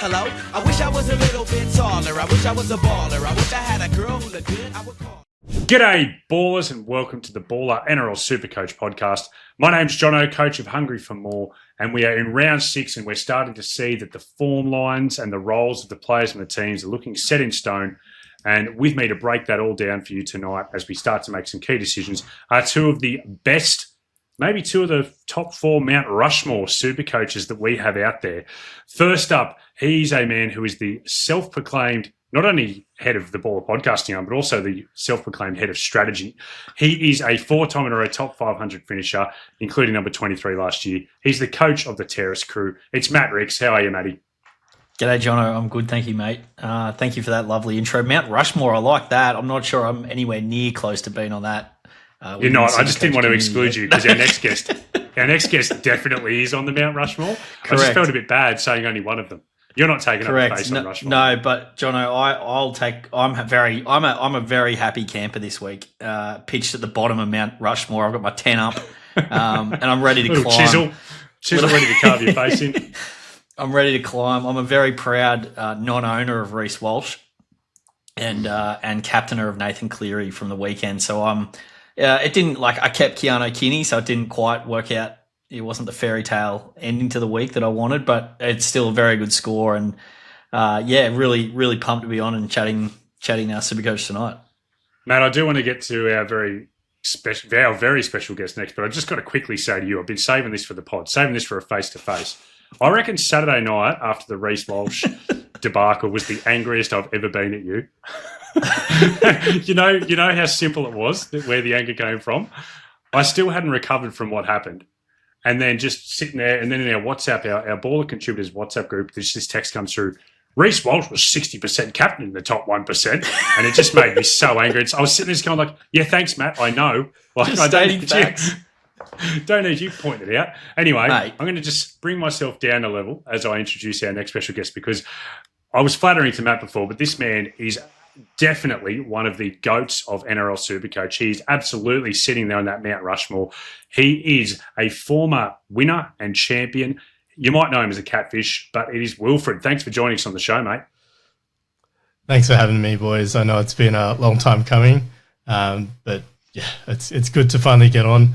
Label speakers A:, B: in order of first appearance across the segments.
A: Hello? I wish I was a little bit taller. I wish I was a baller. I wish I had a girl who looked good. I would call.
B: G'day, ballers, and welcome to the Ballr NRL SuperCoach podcast. My name's Jono, coach of Hungry for More, and we are in round 6, and we're starting to see that the form lines and the roles of the players and the teams are looking set in stone. And with me to break that all down for you tonight as we start to make some key decisions are two of the best, maybe two of the top 4 Mount Rushmore SuperCoaches that we have out there. First up, he's a man who is the self-proclaimed not only head of the Ballr podcasting arm, but also the self-proclaimed head of strategy. He is a 4-time in a row top 500 finisher, including number 23 last year. He's the coach of the Terrace crew. It's Matt Ricks. How are you, Matty?
C: G'day, Jono. I'm good. Thank you, mate. Thank you for that lovely intro. Mount Rushmore, I like that. I'm not sure I'm anywhere near close to being on that.
B: You're not. I just didn't want to exclude you because our next guest definitely is on the Mount Rushmore. Correct. I just felt a bit bad saying only one of them. You're not taking up the face on Rushmore.
C: No, but Jono, I'll take. I'm a very happy camper this week. Pitched at the bottom of Mount Rushmore. I've got my 10 up, and I'm ready to climb. Chisel ready to carve your face in. I'm ready to climb. I'm a very proud non-owner of Reece Walsh, and captainer of Nathan Cleary from the weekend. So it didn't I kept Keanu Kinney, so it didn't quite work out. It wasn't the fairy tale ending to the week that I wanted, but it's still a very good score. And really pumped to be on and chatting our SuperCoach tonight.
B: Matt, I do want to get to our very special guest next, but I just got to quickly say to you, I've been saving this for the pod, saving this for a face-to-face. I reckon Saturday night after the Reece Walsh debacle was the angriest I've ever been at you. You know how simple it was, where the anger came from? I still hadn't recovered from what happened. And then just sitting there, and then in our WhatsApp, our Ballr contributors WhatsApp group, this text comes through, Reece Walsh was 60% captain in the top 1%. And it just made me so angry. I was sitting there just going like, yeah, thanks, Matt, I know. Like, I don't need you pointing it out. Anyway, mate, I'm going to just bring myself down a level as I introduce our next special guest, because I was flattering to Matt before, but this man is definitely one of the GOATs of NRL SuperCoach. He's absolutely sitting there on that Mount Rushmore. He is a former winner and champion. You might know him as a catfish, but it is Wilfred. Thanks for joining us on the show, mate.
D: Thanks for having me, boys. I know it's been a long time coming, but yeah, it's good to finally get on.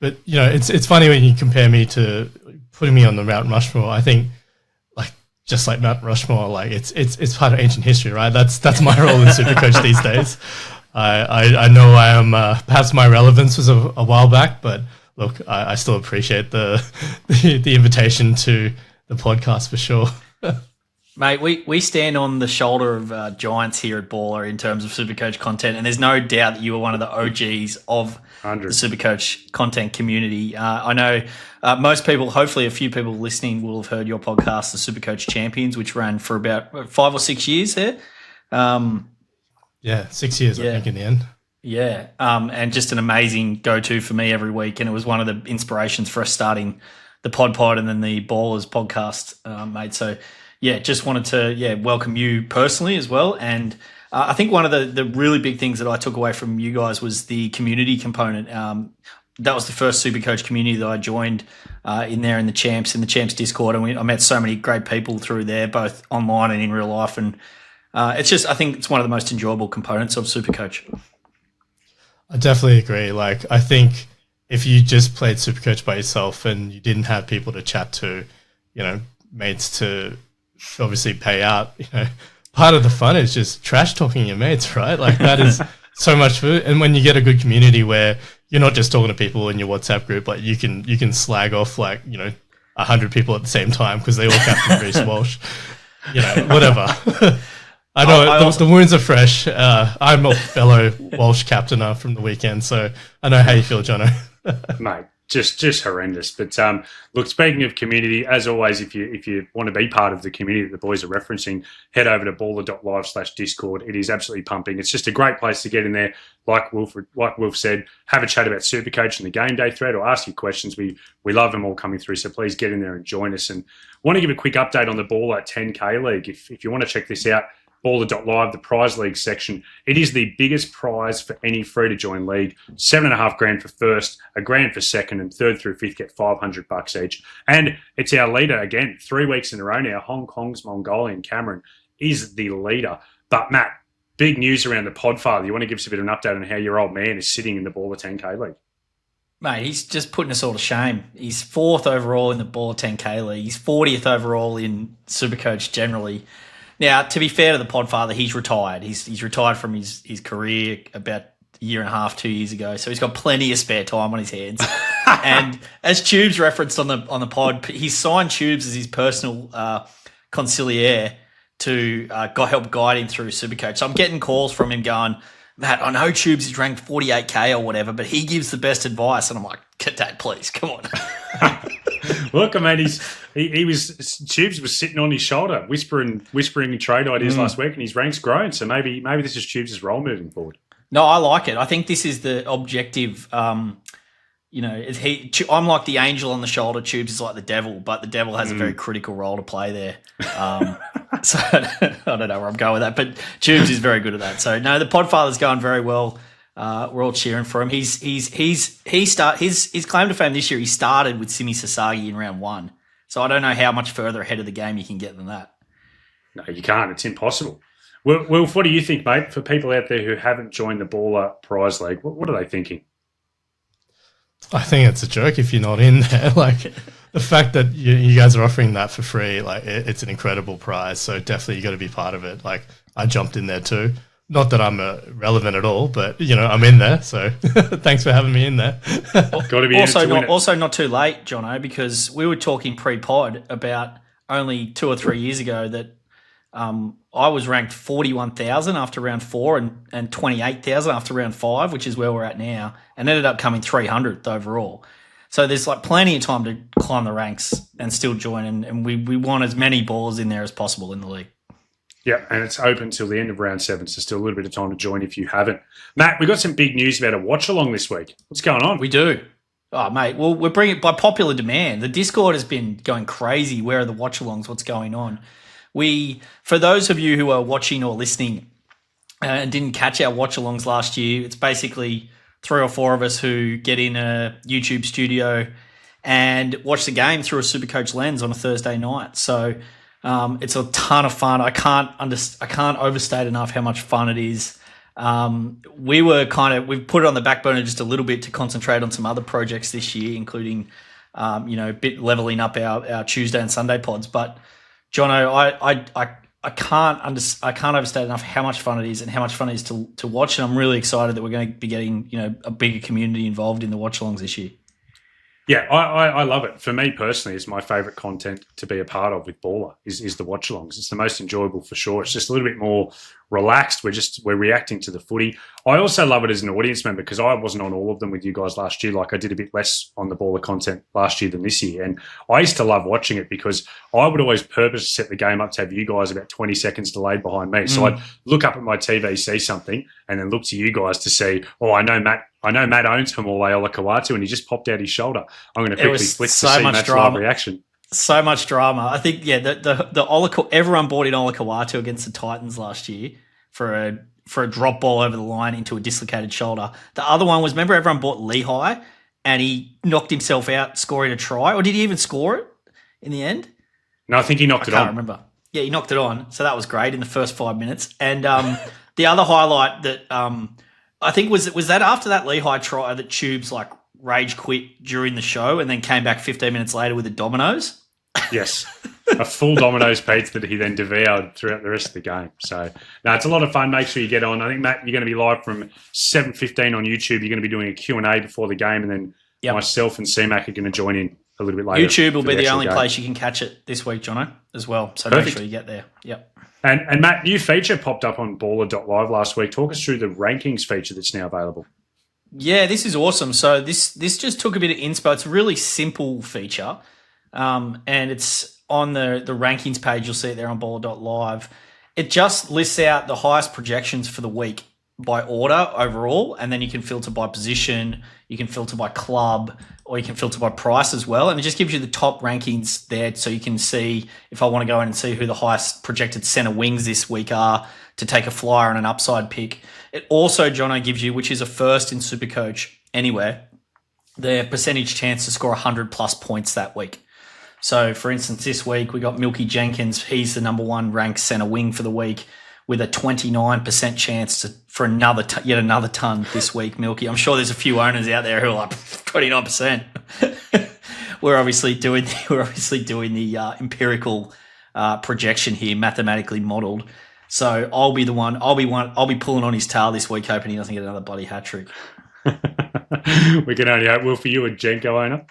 D: But you know, it's funny when you compare me to putting me on the Mount Rushmore. I think just like Mount Rushmore, like it's part of ancient history, right? That's my role in SuperCoach these days. I know I am perhaps my relevance was a while back, but look, I still appreciate the invitation to the podcast for sure.
C: Mate, we stand on the shoulder of giants here at Ballr in terms of SuperCoach content, and there's no doubt that you are one of the OGs of the SuperCoach content community. I know most people, hopefully a few people listening, will have heard your podcast, the SuperCoach Champions, which ran for about 5 or 6 years there.
D: 6 years, I think, in the end.
C: Yeah, and just an amazing go-to for me every week, and it was one of the inspirations for us starting the Pod and then the Ballers podcast, mate. So, yeah, just wanted to welcome you personally as well. And I think one of the really big things that I took away from you guys was the community component. That was the first SuperCoach community that I joined in the Champs Discord. And I met so many great people through there, both online and in real life. And I think it's one of the most enjoyable components of SuperCoach.
D: I definitely agree. Like, I think if you just played SuperCoach by yourself and you didn't have people to chat to, mates to obviously pay out, part of the fun is just trash talking your mates, right? Like, that is so much fun. And when you get a good community where you're not just talking to people in your WhatsApp group, like you can slag off 100 people at the same time because they all captain Reece Walsh, whatever. I know the wounds are fresh. I'm a fellow Walsh captainer from the weekend, so I know how you feel, Jono.
B: Mate, just horrendous. But look, speaking of community, as always, if you want to be part of the community that the boys are referencing, head over to ballr.live/Discord. It is absolutely pumping. It's just a great place to get in there. Like Wilf said, have a chat about SuperCoach in the game day thread or ask you questions. We love them all coming through, so please get in there and join us. And want to give a quick update on the Ballr 10K League. If you want to check this out, Baller.live, the prize league section. It is the biggest prize for any free-to-join league. $7,500 for first, $1,000 for second, and third through fifth get $500 each. And it's our leader, again, 3 weeks in a row now. Hong Kong's Mongolian Cameron is the leader. But, Matt, big news around the Podfather. You want to give us a bit of an update on how your old man is sitting in the Baller 10K league?
C: Mate, he's just putting us all to shame. He's 4th overall in the Ballr 10K league. He's 40th overall in SuperCoach generally. Now, to be fair to the Podfather, he's retired. He's retired from his career about a year and a half, 2 years ago. So he's got plenty of spare time on his hands. And as Tubes referenced on the pod, he signed Tubes as his personal consigliere to help guide him through SuperCoach. So I'm getting calls from him going, Matt, I know Tubes is ranked 48K or whatever, but he gives the best advice. And I'm like, get that, please. Come on.
B: Look, I mean, Tubes was sitting on his shoulder, whispering trade ideas last week, and his rank's grown. So maybe this is Tubes' role moving forward.
C: No, I like it. I think this is the objective. I'm like the angel on the shoulder. Tubes is like the devil, but the devil has a very critical role to play there. So I don't know where I'm going with that, but Tubes is very good at that. So no, the Podfather's going very well. We're all cheering for him. His claim to fame this year, he started with Simi Sasagi in round 1. So I don't know how much further ahead of the game you can get than that.
B: No, you can't. It's impossible. Well, what do you think, mate? For people out there who haven't joined the Baller Prize League, what are they thinking?
D: I think it's a joke if you're not in there. Like the fact that you guys are offering that for free, like it's an incredible prize. So definitely you got to be part of it. Like I jumped in there too. Not that I'm relevant at all, but I'm in there. So thanks for having me in there.
B: Got to be
C: also not too late, Jono, because we were talking pre-pod about only 2 or 3 years ago that I was ranked 41,000 after round 4 and 28,000 after round 5, which is where we're at now, and ended up coming 300th overall. So there's like plenty of time to climb the ranks and still join, and we want as many ballers in there as possible in the league.
B: Yeah, and it's open till the end of round 7, so still a little bit of time to join if you haven't. Matt, we got some big news about a watch-along this week. What's going on?
C: We do. Oh, mate, well, we're bringing it by popular demand. The Discord has been going crazy. Where are the watch-alongs? What's going on? For those of you who are watching or listening and didn't catch our watch-alongs last year, it's basically 3 or 4 of us who get in a YouTube studio and watch the game through a SuperCoach lens on a Thursday night. So it's a ton of fun. I can't overstate enough how much fun it is. We've put it on the back burner just a little bit to concentrate on some other projects this year, including a bit leveling up our Tuesday and Sunday pods. But Jono, I can't overstate enough how much fun it is and how much fun it is to watch. And I'm really excited that we're going to be getting a bigger community involved in the watch-alongs this year.
B: Yeah, I love it. For me personally, it's my favourite content to be a part of with Baller is the watch-alongs. It's the most enjoyable for sure. It's just a little bit more relaxed. We're reacting to the footy. I also love it as an audience member because I wasn't on all of them with you guys last year. Like I did a bit less on the Baller content last year than this year. And I used to love watching it because I would always purposely set the game up to have you guys about 20 seconds delayed behind me. So I'd look up at my TV, see something, and then look to you guys to see, I know Matt owns Hamole Olakawatu and he just popped out his shoulder. I'm going to quickly flick to see Matt's live reaction.
C: So much drama. I think, the everyone bought in Olakawatu against the Titans last year for a drop ball over the line into a dislocated shoulder. The other one was, remember everyone bought Lehigh and he knocked himself out scoring a try? Or did he even score it in the end?
B: No, I think he knocked it on.
C: I can't remember. Yeah, he knocked it on. So that was great in the first 5 minutes. And the other highlight that I think was that after that Lehigh try that Tubes like rage quit during the show and then came back 15 minutes later with the Dominoes?
B: Yes. A full Dominoes pizza that he then devoured throughout the rest of the game. So, no, it's a lot of fun. Make sure you get on. I think, Matt, you're going to be live from 7:15 on YouTube. You're going to be doing a Q&A before the game, and then myself and CMAC are going to join in a little bit later.
C: YouTube will be the only place you can catch it this week, Jono, as well. So Perfect. Make sure you get there. Yep.
B: And Matt, new feature popped up on Baller.live last week. Talk us through the rankings feature that's now available.
C: Yeah, this is awesome. So this just took a bit of inspo. It's a really simple feature, and it's on the rankings page. You'll see it there on Baller.live. It just lists out the highest projections for the week by order overall, and then you can filter by position, you can filter by club, or you can filter by price as well. And it just gives you the top rankings there, so you can see if I want to go in and see who the highest projected centre wings this week are to take a flyer on an upside pick. It also, Jono, gives you, which is a first in SuperCoach anywhere, the percentage chance to score 100 plus points that week. So, for instance, this week we got Milky Jenkins. He's the number one ranked centre wing for the week with a 29% chance for yet another ton this week, Milky. I'm sure there's a few owners out there who are like 29%. We're obviously doing the empirical projection here, mathematically modelled. So I'll be pulling on his tail this week, hoping he doesn't get another bloody hat trick.
B: We can only hope. Will, for you, a Jenko owner?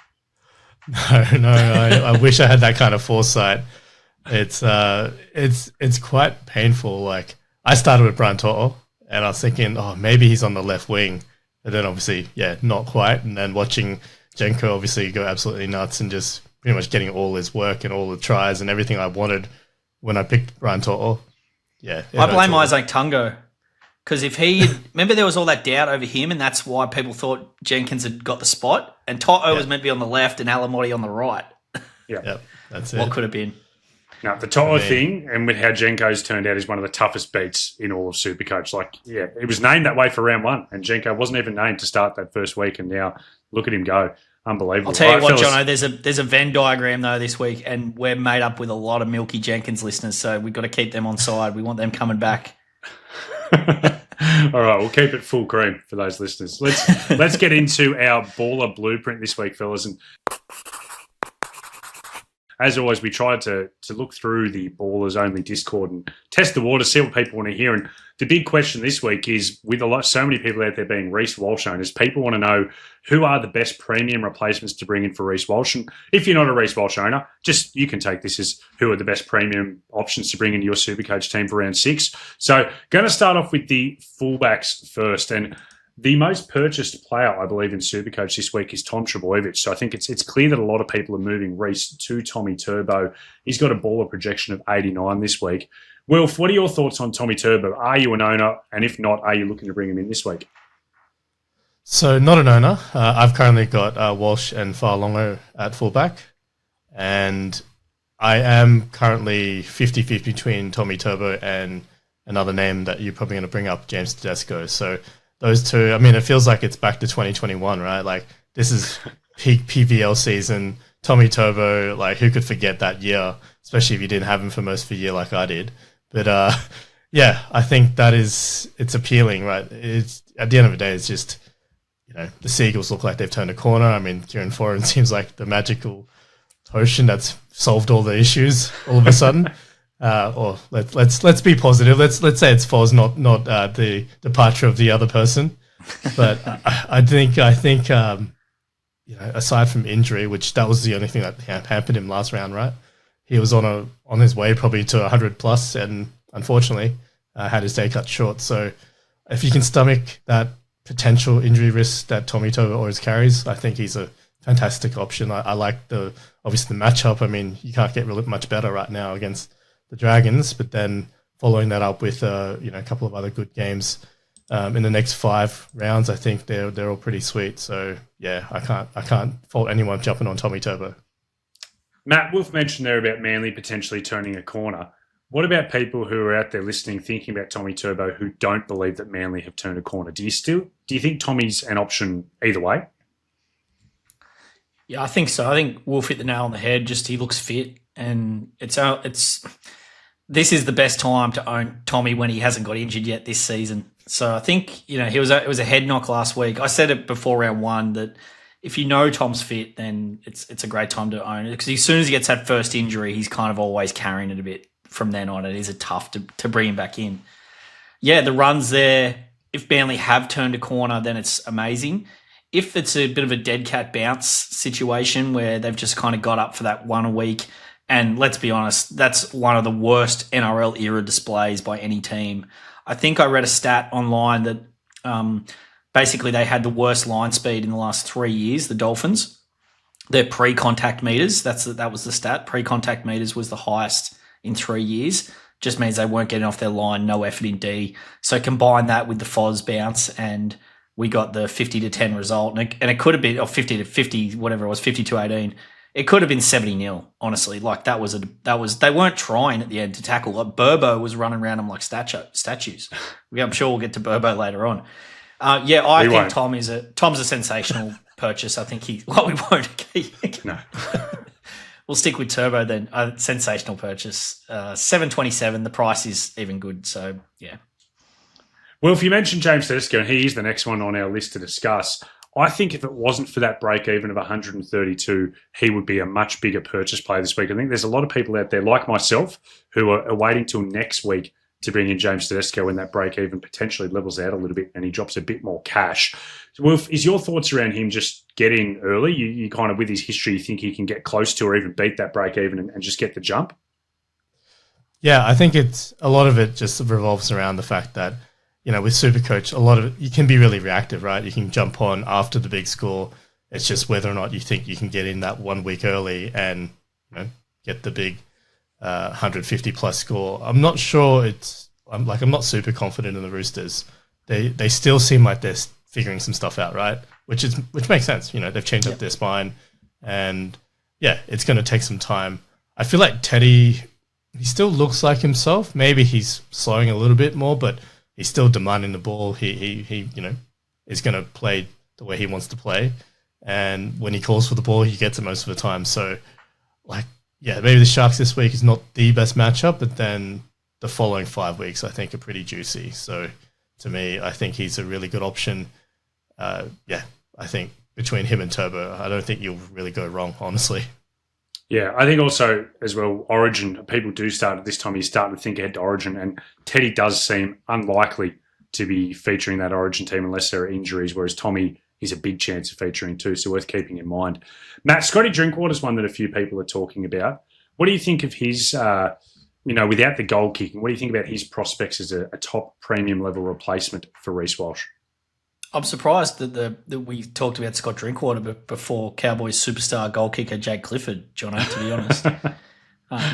D: No, I wish I had that kind of foresight. It's quite painful. Like, I started with Brian To'o, and I was thinking, oh, maybe he's on the left wing, and then obviously, yeah, not quite. And then watching Jenko obviously go absolutely nuts and just pretty much getting all his work and all the tries and everything I wanted when I picked Brian To'o. Yeah,
C: I blame Isaac Tungo. Because remember there was all that doubt over him, and that's why people thought Jenkins had got the spot, and Toto was meant to be on the left and Alamotti on the right.
B: Yeah,
D: that's it.
C: What could have been?
B: No, the Toto thing, and with how Jenko's turned out, is one of the toughest beats in all of SuperCoach. Like, yeah, it was named that way for round one, and Jenko wasn't even named to start that first week, and now look at him go. Unbelievable.
C: I'll tell you what, Jono, there's a Venn diagram, though, this week, and we're made up with a lot of Milky Jenkins listeners, so we've got to keep them on side. We want them coming back.
B: All right, we'll keep it full cream for those listeners. Let's get into our Ballr Blueprint this week, fellas. And as always, we tried to look through the Ballers Only Discord and test the water, see what people want to hear. And the big question this week is, with so many people out there being Reece Walsh owners, people want to know who are the best premium replacements to bring in for Reece Walsh. And if you're not a Reece Walsh owner, you can take this as who are the best premium options to bring into your SuperCoach team for round 6. So going to start off with the fullbacks first. And the most purchased player, I believe, in SuperCoach this week is Tom Trbojevic. So I think it's clear that a lot of people are moving Reece to Tommy Turbo. He's got a baller projection of 89 this week. Wilf, what are your thoughts on Tommy Turbo? Are you an owner? And if not, are you looking to bring him in this week?
D: So not an owner. I've currently got Walsh and Farlongo at fullback. And I am currently 50-50 between Tommy Turbo and another name that you're probably going to bring up, James Tedesco. So those two, I mean, it feels like it's back to 2021, right? Like, this is peak PVL season. Tommy Turbo, like, who could forget that year, especially if you didn't have him for most of the year like I did. But, yeah, I think it's appealing, right? It's, at the end of the day, it's just, the Seagulls look like they've turned a corner. I mean, Kieran Foran seems like the magical potion that's solved all the issues all of a sudden. Or let's be positive. Let's say it's Foz, not the departure of the other person. But I think aside from injury, which that was the only thing that hampered him last round, right? He was on his way probably to 100 plus, and unfortunately had his day cut short. So if you can stomach that potential injury risk that Tommy Turbo always carries, I think he's a fantastic option. I like obviously the matchup. I mean, you can't get really much better right now against the Dragons, but then following that up with a couple of other good games in the next 5 rounds, I think they're all pretty sweet. So yeah, I can't fault anyone jumping on Tommy Turbo.
B: Matt, Wolf mentioned there about Manly potentially turning a corner. What about people who are out there listening, thinking about Tommy Turbo, who don't believe that Manly have turned a corner? Do you think Tommy's an option either way?
C: Yeah, I think so. I think Wolf hit the nail on the head. Just he looks fit, and this is the best time to own Tommy when he hasn't got injured yet this season. So I think it was a head knock last week. I said it before round 1 that if you know Tom's fit, then it's a great time to own it, because as soon as he gets that first injury, he's kind of always carrying it a bit from then on. It is tough to bring him back in. Yeah, the runs there. If Manly have turned a corner, then it's amazing. If it's a bit of a dead cat bounce situation where they've just kind of got up for that one a week, and let's be honest, that's one of the worst NRL era displays by any team. I think I read a stat online that basically they had the worst line speed in the last 3 years, the Dolphins. Their pre-contact meters, that was the stat. Pre-contact meters was the highest in 3 years. Just means they weren't getting off their line, no effort in D. So combine that with the Foz bounce, and we got the 50-10 result. And it could have been, or 50-50, whatever it was, 50-18. It could have been 70-0, honestly. Like they weren't trying at the end to tackle. Like Burbo was running around them like statues. I'm sure we'll get to Burbo later on. I think Tom's a sensational purchase. I think we won't.
B: No.
C: We'll stick with Turbo then. Sensational purchase. $7.27. The price is even good. So, yeah.
B: Well, if you mentioned James Tedesco, and he is the next one on our list to discuss, I think if it wasn't for that break even of 132, he would be a much bigger purchase play this week. I think there's a lot of people out there like myself who are waiting till next week to bring in James Tedesco when that break even potentially levels out a little bit and he drops a bit more cash. Wilf, is your thoughts around him just getting early? You kind of, with his history, you think he can get close to or even beat that break even and just get the jump?
D: Yeah, I think a lot of it just revolves around the fact that, with SuperCoach, a lot of it, you can be really reactive, right? You can jump on after the big score. It's just whether or not you think you can get in that 1 week early and get the big 150 plus score. I'm not sure I'm not super confident in the Roosters. They still seem like they're figuring some stuff out, right? Which makes sense. They've changed up their spine, and yeah, it's going to take some time. I feel like Teddy, he still looks like himself. Maybe he's slowing a little bit more, but he's still demanding the ball. He is going to play the way he wants to play, and when he calls for the ball, he gets it most of the time. So, maybe the Sharks this week is not the best matchup, but then the following 5 weeks I think are pretty juicy. So to me, I think he's a really good option. I think between him and Turbo, I don't think you'll really go wrong, honestly.
B: Yeah, I think also as well, Origin, people do start at this time, he's starting to think ahead to Origin, and Teddy does seem unlikely to be featuring that Origin team unless there are injuries, whereas Tommy is a big chance of featuring too, so worth keeping in mind. Matt, Scotty Drinkwater is one that a few people are talking about. What do you think of his, without the goal kicking, what do you think about his prospects as a top premium level replacement for Reece Walsh?
C: I'm surprised that we talked about Scott Drinkwater before Cowboys superstar goal kicker Jake Clifford, Jono, to be honest.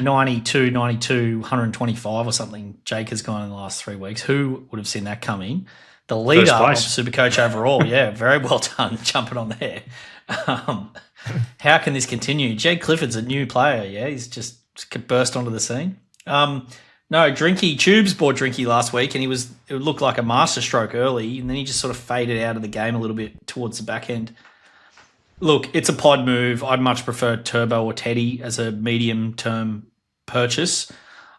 C: 92, 125 or something Jake has gone in the last 3 weeks. Who would have seen that coming? The leader of SuperCoach overall. Yeah, very well done jumping on there. How can this continue? Jake Clifford's a new player, yeah? He's just burst onto the scene. No, Tubes bought Drinky last week, and it looked like a masterstroke early, and then he just sort of faded out of the game a little bit towards the back end. Look, it's a pod move. I'd much prefer Turbo or Teddy as a medium-term purchase.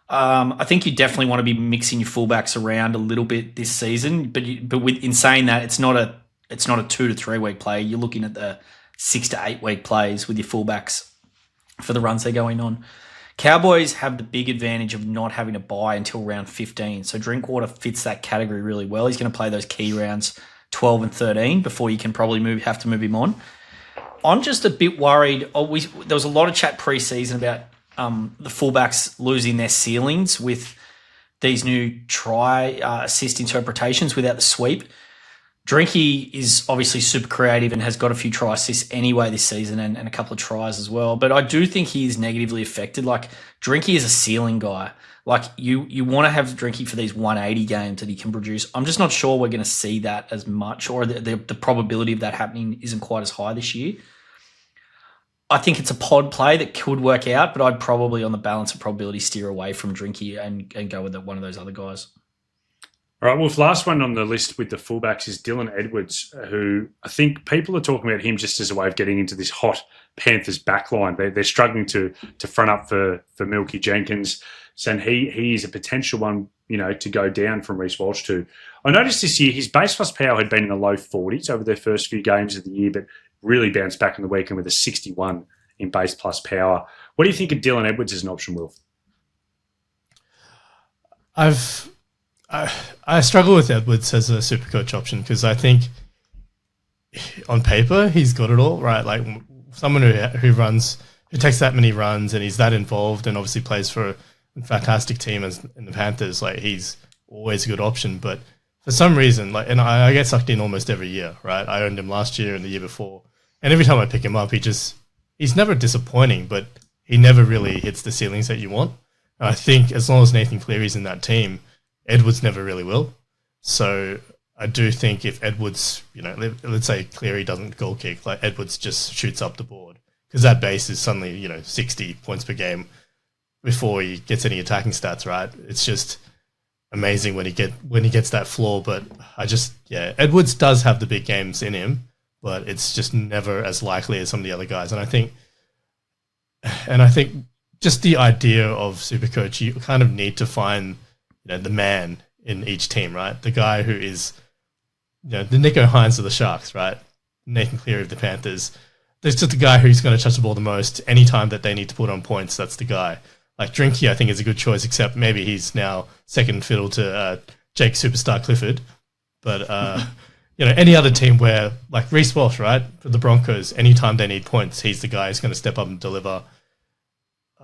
C: I think you definitely want to be mixing your fullbacks around a little bit this season, but in saying that, it's not a 2 to 3 week play. You're looking at the 6 to 8 week plays with your fullbacks for the runs they're going on. Cowboys have the big advantage of not having to buy until round 15. So Drinkwater fits that category really well. He's going to play those key rounds 12 and 13 before you can probably have to move him on. I'm just a bit worried. There was a lot of chat pre-season about the fullbacks losing their ceilings with these new try assist interpretations without the sweep. Drinky is obviously super creative and has got a few try assists anyway this season and a couple of tries as well. But I do think he is negatively affected. Like, Drinky is a ceiling guy. Like, you want to have Drinky for these 180 games that he can produce. I'm just not sure we're going to see that as much, or the probability of that happening isn't quite as high this year. I think it's a pod play that could work out, but I'd probably, on the balance of probability, steer away from Drinky and go with one of those other guys.
B: All right, well, the last one on the list with the fullbacks is Dylan Edwards, who I think people are talking about him just as a way of getting into this hot Panthers backline. They're struggling to front up for Milky Jenkins, so he is a potential one, to go down from Reece Walsh too. I noticed this year his base plus power had been in the low 40s over their first few games of the year, but really bounced back in the weekend with a 61 in base plus power. What do you think of Dylan Edwards as an option, Will?
D: I struggle with Edwards as a SuperCoach option because I think on paper he's got it all, right? Like, someone who takes that many runs and he's that involved and obviously plays for a fantastic team as in the Panthers. Like, he's always a good option, but for some reason, and I get sucked in almost every year, right? I owned him last year and the year before, and every time I pick him up, he's never disappointing, but he never really hits the ceilings that you want. And I think as long as Nathan Cleary's in that team, Edwards never really will. So I do think if Edwards, let's say Cleary doesn't goal kick, like Edwards just shoots up the board, because that base is suddenly, 60 points per game before he gets any attacking stats, right? It's just amazing when he gets that floor. But Edwards does have the big games in him, but it's just never as likely as some of the other guys. And I think just the idea of SuperCoach, you kind of need to find, the man in each team, right? The guy who is, the Nico Hines of the Sharks, right? Nathan Cleary of the Panthers. There's just the guy who's going to touch the ball the most. Anytime that they need to put on points, that's the guy. Like Drinky, I think is a good choice, except maybe he's now second fiddle to Jake Superstar Clifford. But any other team where, like Reece Walsh, right, for the Broncos, anytime they need points, he's the guy who's going to step up and deliver.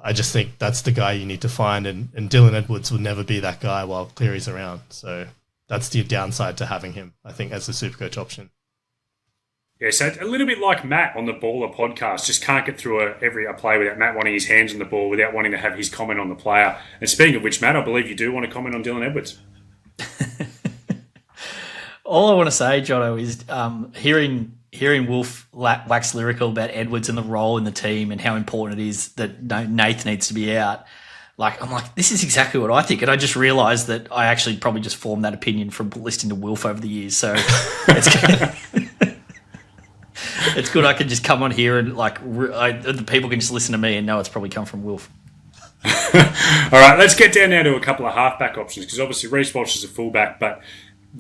D: I just think that's the guy you need to find, and Dylan Edwards will never be that guy while Cleary's around. So that's the downside to having him, I think, as a SuperCoach option.
B: Yeah, so a little bit like Matt on the Ballr podcast, just can't get through a play without Matt wanting his hands on the ball, without wanting to have his comment on the player. And speaking of which, Matt, I believe you do want to comment on Dylan Edwards.
C: All I want to say, Jono, is hearing Wolf wax lyrical about Edwards and the role in the team and how important it is that Nath needs to be out. I'm like, this is exactly what I think. And I just realised that I actually probably just formed that opinion from listening to Wolf over the years. So it's good I can just come on here and the people can just listen to me and know it's probably come from Wolf.
B: All right, let's get down now to a couple of halfback options, because obviously Reece Walsh is a fullback, but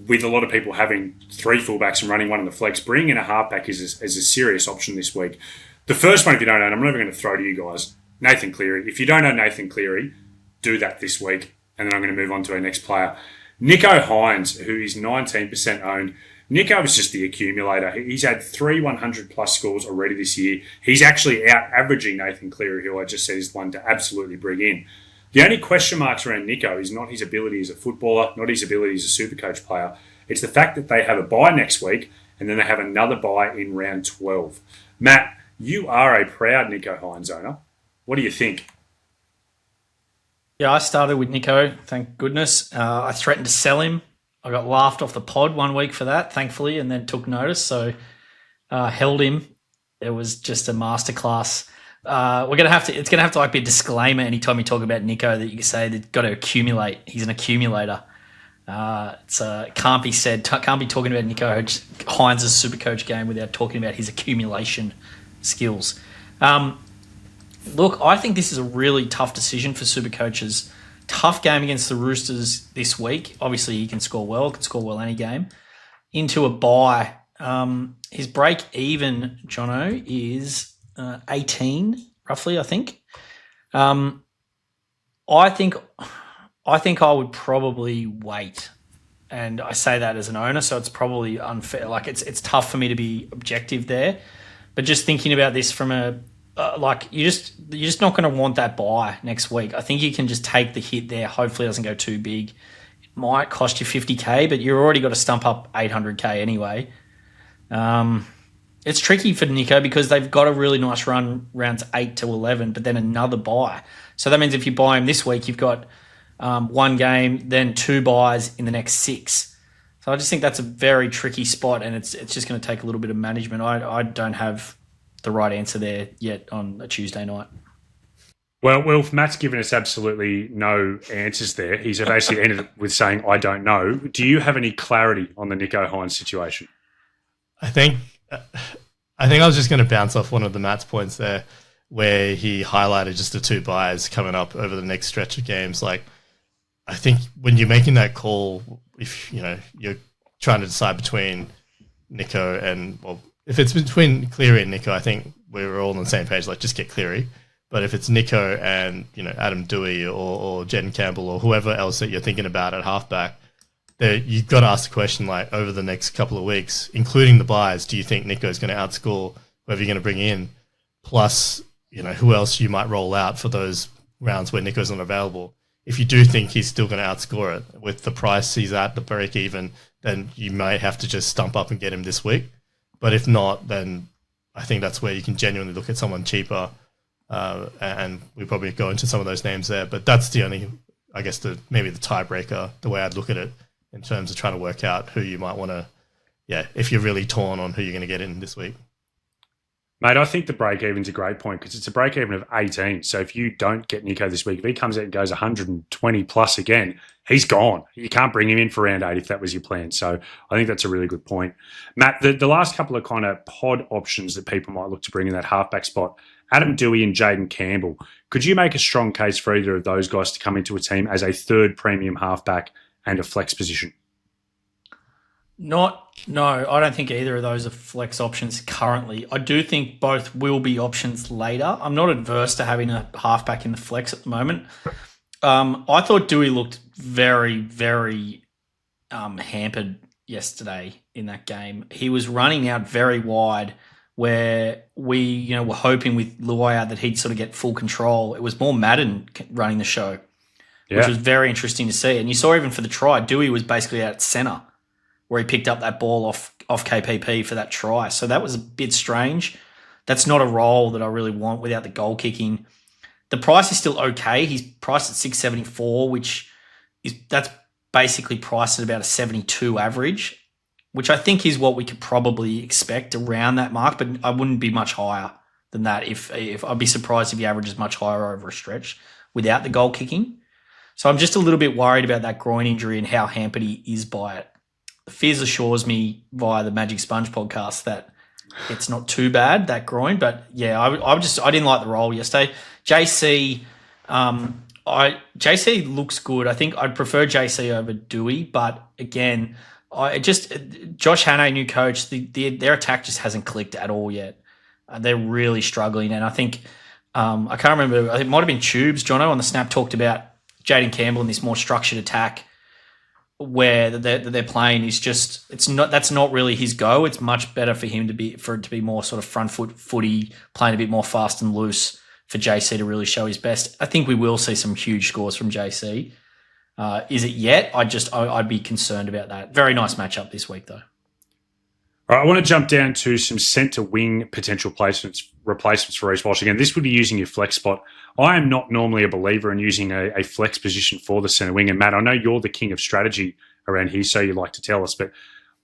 B: with a lot of people having 3 fullbacks and running one in the flex, bringing in a halfback is a serious option this week. The first one, if you don't know, and I'm never going to throw to you guys, Nathan Cleary. If you don't know Nathan Cleary, do that this week, and then I'm going to move on to our next player. Nico Hines, who is 19% owned. Nico is just the accumulator. He's had 3 100-plus scores already this year. He's actually out-averaging Nathan Cleary, who I just said is one to absolutely bring in. The only question marks around Nico is not his ability as a footballer, not his ability as a SuperCoach player. It's the fact that they have a bye next week, and then they have another bye in round 12. Matt, you are a proud Nico Hines owner. What do you think?
C: Yeah, I started with Nico, thank goodness. I threatened to sell him. I got laughed off the pod one week for that, thankfully, and then took notice. So held him. It was just a masterclass. It's gonna have to be a disclaimer anytime you talk about Nico that you say they've got to accumulate. He's an accumulator. Can't be said. Can't be talking about Nico Hines' SuperCoach game without talking about his accumulation skills. Look, I think this is a really tough decision for SuperCoaches. Tough game against the Roosters this week. Obviously, he can score well any game. Into a bye. His break even, Jono, is 18, roughly, I think. I think I would probably wait. And I say that as an owner, so it's probably unfair. It's tough for me to be objective there. But just thinking about this from you're just not going to want that buy next week. I think you can just take the hit there. Hopefully it doesn't go too big. It might cost you 50K, but you've already got to stump up 800K anyway. It's tricky for Nico because they've got a really nice run rounds 8 to 11, but then another buy. So that means if you buy him this week, you've got one game, then 2 buys in the next 6. So I just think that's a very tricky spot, and it's just going to take a little bit of management. I don't have the right answer there yet on a Tuesday night.
B: Well, Matt's given us absolutely no answers there. He's basically ended with saying, I don't know. Do you have any clarity on the Nico Hines situation?
D: I think I was just going to bounce off one of the Matt's points there where he highlighted just the 2 buys coming up over the next stretch of games. I think when you're making that call, if you're trying to decide between Nico and, if it's between Cleary and Nico, I think we're all on the same page. Just get Cleary. But if it's Nico and Adam Dewey or Jen Campbell or whoever else that you're thinking about at halfback, you've got to ask the question over the next couple of weeks, including the buys. Do you think Nico's going to outscore whoever you're going to bring in? Plus, who else you might roll out for those rounds where Nico's not available. If you do think he's still going to outscore it with the price he's at, the break even, then you may have to just stump up and get him this week. But if not, then I think that's where you can genuinely look at someone cheaper and we probably go into some of those names there. But that's the only, I guess, maybe the tiebreaker, the way I'd look at it in terms of trying to work out who you might want to, if you're really torn on who you're going to get in this week.
B: Mate, I think the break-even's a great point because it's a break-even of 18. So if you don't get Nico this week, if he comes out and goes 120 plus again, he's gone. You can't bring him in for round 8 if that was your plan. So I think that's a really good point. Matt, the last couple of kind of pod options that people might look to bring in that halfback spot, Adam Dewey and Jaden Campbell. Could you make a strong case for either of those guys to come into a team as a third premium halfback and a flex position?
C: No, I don't think either of those are flex options currently. I do think both will be options later. I'm not adverse to having a halfback in the flex at the moment. I thought Dewey looked very, very hampered yesterday in that game. He was running out very wide where we were hoping with Luai that he'd sort of get full control. It was more Madden running the show, which was very interesting to see. And you saw even for the try, Dewey was basically out at centre, where he picked up that ball off KPP for that try. So that was a bit strange. That's not a role that I really want without the goal kicking. The price is still okay. He's priced at 674, that's basically priced at about a 72 average, which I think is what we could probably expect around that mark, but I wouldn't be much higher than that. If I'd be surprised if he averages much higher over a stretch without the goal kicking. So I'm just a little bit worried about that groin injury and how hampered he is by it. Fizz assures me via the Magic Sponge podcast that it's not too bad, that groin. But yeah, I didn't like the role yesterday. JC looks good. I think I'd prefer JC over Dewey, but again, Josh Hannay, new coach, their attack just hasn't clicked at all yet. They're really struggling, and I think I can't remember. I think it might have been Tubes, Jono, on the Snap talked about Jaden Campbell in this more structured attack, where they're playing is just that's not really his go. It's much better for him for it to be more sort of front footy, playing a bit more fast and loose for JC to really show his best. I think we will see some huge scores from JC. Is it yet? I'd be concerned about that. Very nice matchup this week though.
B: All right, I want to jump down to some centre wing potential replacements for Reece Walsh. Again, this would be using your flex spot. I am not normally a believer in using a flex position for the centre wing. And Matt, I know you're the king of strategy around here, so you like to tell us. But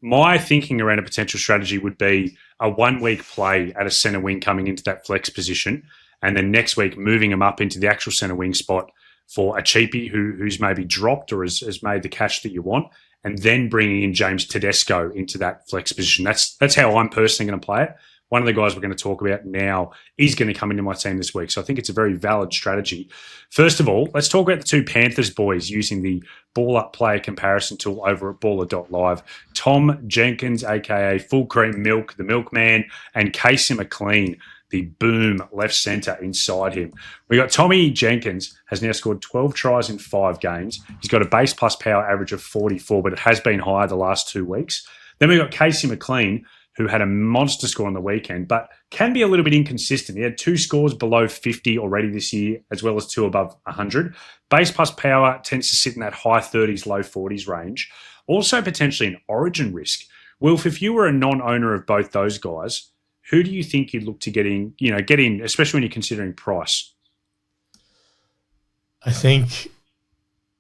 B: my thinking around a potential strategy would be a 1 week play at a centre wing coming into that flex position, and then next week moving them up into the actual centre wing spot for a cheapie who's maybe dropped or has made the cash that you want, and then bringing in James Tedesco into that flex position. That's how I'm personally going to play it. One of the guys we're going to talk about now is going to come into my team this week. So I think it's a very valid strategy. First of all, let's talk about the two Panthers boys using the Ballr player comparison tool over at baller.live. Tom Jenkins, a.k.a. Full Cream Milk, the Milkman, and Casey McLean, the boom left centre inside him. We got Tommy Jenkins has now scored 12 tries in 5 games. He's got a base plus power average of 44, but it has been higher the last 2 weeks. Then we got Casey McLean, who had a monster score on the weekend, but can be a little bit inconsistent. He had 2 scores below 50 already this year, as well as 2 above 100. Base plus power tends to sit in that high 30s, low 40s range. Also potentially an origin risk. Wilf, if you were a non-owner of both those guys, who do you think you'd look to get in, especially when you're considering price?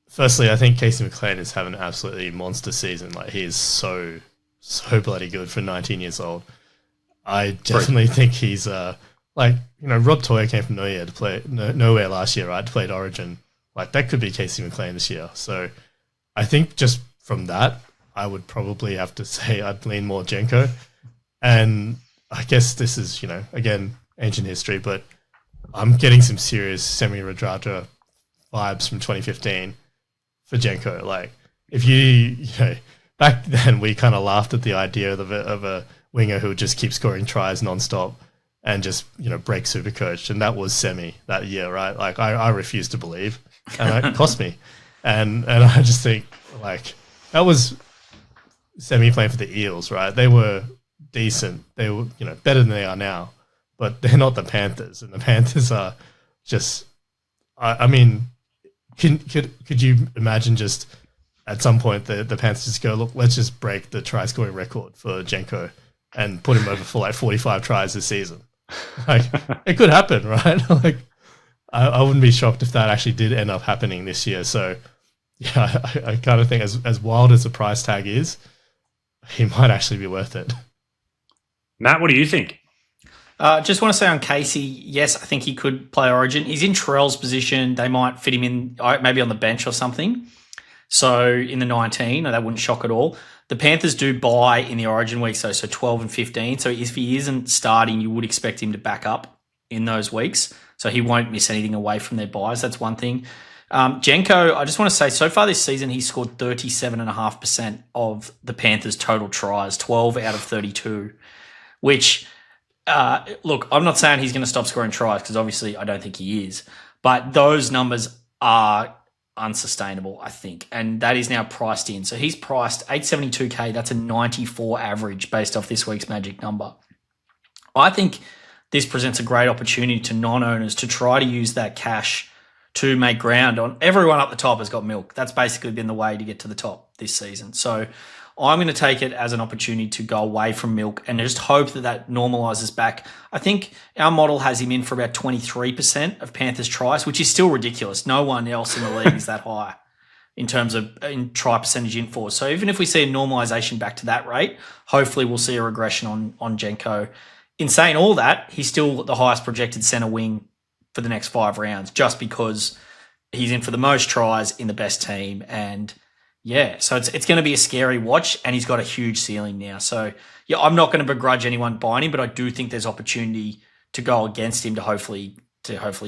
D: Firstly, I think Casey McLean is having an absolutely monster season. Like, he is so bloody good for 19 years old. I definitely think he's Rob Toyer came from nowhere last year, right? To play at Origin. Like, that could be Casey McLean this year. So I think just from that, I would probably have to say I'd lean more Jenko. And I guess this is, again, ancient history, but I'm getting some serious Semi-Radradra vibes from 2015 for Jenko. Like, if back then we kind of laughed at the idea of a winger who would just keep scoring tries nonstop and just, break SuperCoach. And that was Semi that year, right? Like, I refused to believe, and it cost me. And I just think, like, that was Semi playing for the Eels, right? They were decent. They were, better than they are now, but they're not the Panthers, and the Panthers are just. I mean, could you imagine just at some point the Panthers just go, look, let's just break the try scoring record for Jenko and put him over for like 45 tries this season? Like, it could happen, right? Like, I wouldn't be shocked if that actually did end up happening this year. So, yeah, I kind of think as wild as the price tag is, he might actually be worth it.
B: Matt, what do you think?
C: Just want to say on Casey, yes, I think he could play Origin. He's in Terrell's position. They might fit him in maybe on the bench or something. So in the 19, that wouldn't shock at all. The Panthers do buy in the Origin week, so 12 and 15. So if he isn't starting, you would expect him to back up in those weeks. So he won't miss anything away from their buys. That's one thing. Jenko, I just want to say, so far this season, he's scored 37.5% of the Panthers' total tries, 12 out of 32, which, look, I'm not saying he's going to stop scoring tries because obviously I don't think he is, but those numbers are unsustainable, I think, and that is now priced in. So he's priced 872K. That's a 94 average based off this week's magic number. I think this presents a great opportunity to non-owners to try to use that cash to make ground on. Everyone up the top has got milk. That's basically been the way to get to the top this season. So I'm going to take it as an opportunity to go away from milk and just hope that normalizes back. I think our model has him in for about 23% of Panthers tries, which is still ridiculous. No one else in the league is that high in terms of in try percentage in force. So even if we see a normalization back to that rate, hopefully we'll see a regression on Jenko. In saying all that, he's still the highest projected center wing for the next 5 rounds just because he's in for the most tries in the best team. And yeah, so it's going to be a scary watch, and he's got a huge ceiling now. So yeah, I'm not going to begrudge anyone buying him, but I do think there's opportunity to go against him to hopefully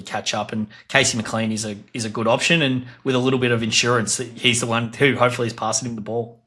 C: catch up. And Casey McLean is a good option, and with a little bit of insurance, he's the one who hopefully is passing him the ball.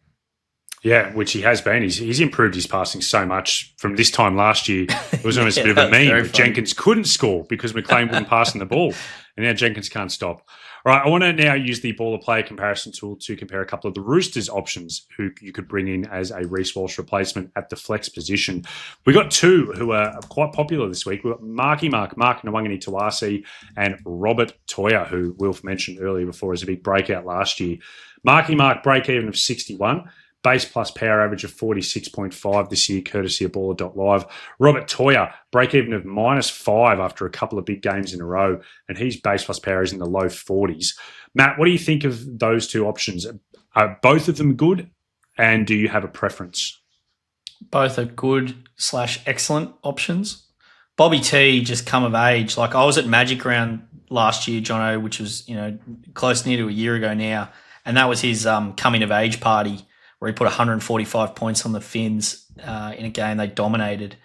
B: Yeah, which he has been. He's improved his passing so much from this time last year. It was almost a bit of a meme. Jenkins couldn't score because McLean wouldn't pass him the ball, and now Jenkins can't stop. All right, I want to now use the baller player comparison tool to compare a couple of the Roosters options who you could bring in as a Reece Walsh replacement at the flex position. We got 2 who are quite popular this week. We've got Mark Nwangani Tawasi, and Robert Toya, who Wilf mentioned earlier before as a big breakout last year. Mark break even of 61. Base plus power average of 46.5 this year, courtesy of Baller.live. Robert Toya, break-even of -5 after a couple of big games in a row, and his base plus power is in the low 40s. Matt, what do you think of those 2 options? Are both of them good, and do you have a preference?
C: Both are good/excellent options. Bobby T just come of age. Like, I was at Magic Round last year, Jono, which was, close near to a year ago now, and that was his coming of age party, where he put 145 points on the Finns in a game they dominated.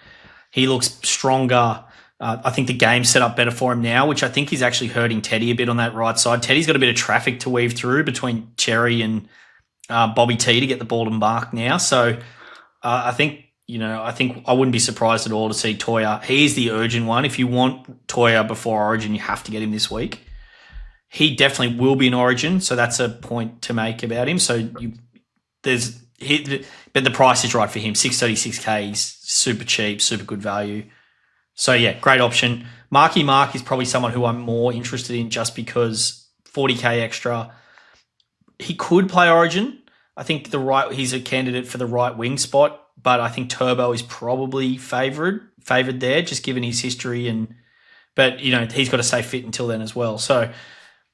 C: He looks stronger. I think the game's set up better for him now, which I think is actually hurting Teddy a bit on that right side. Teddy's got a bit of traffic to weave through between Cherry and Bobby T to get the ball to mark now. So I think I wouldn't be surprised at all to see Toya. He's the urgent one. If you want Toya before Origin, you have to get him this week. He definitely will be in Origin, so that's a point to make about him. So but the price is right for him. 636K is super cheap, super good value. So yeah, great option. Mark is probably someone who I'm more interested in just because 40K extra. He could play Origin. I think he's a candidate for the right wing spot, but I think Turbo is probably favoured there, just given his history but he's got to stay fit until then as well. So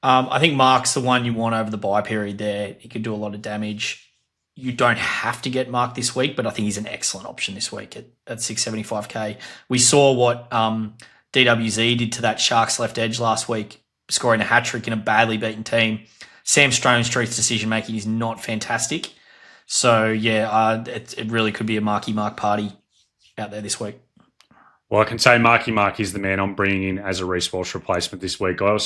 C: I think Mark's the one you want over the bye period there. He could do a lot of damage. You don't have to get Mark this week, but I think he's an excellent option this week at 675K. We saw what DWZ did to that Sharks left edge last week, scoring a hat-trick in a badly beaten team. Sam Stonestreet's decision-making is not fantastic. So, yeah, it really could be a Mark party out there this week.
B: Well, I can say Mark is the man I'm bringing in as a Reece Walsh replacement this week. I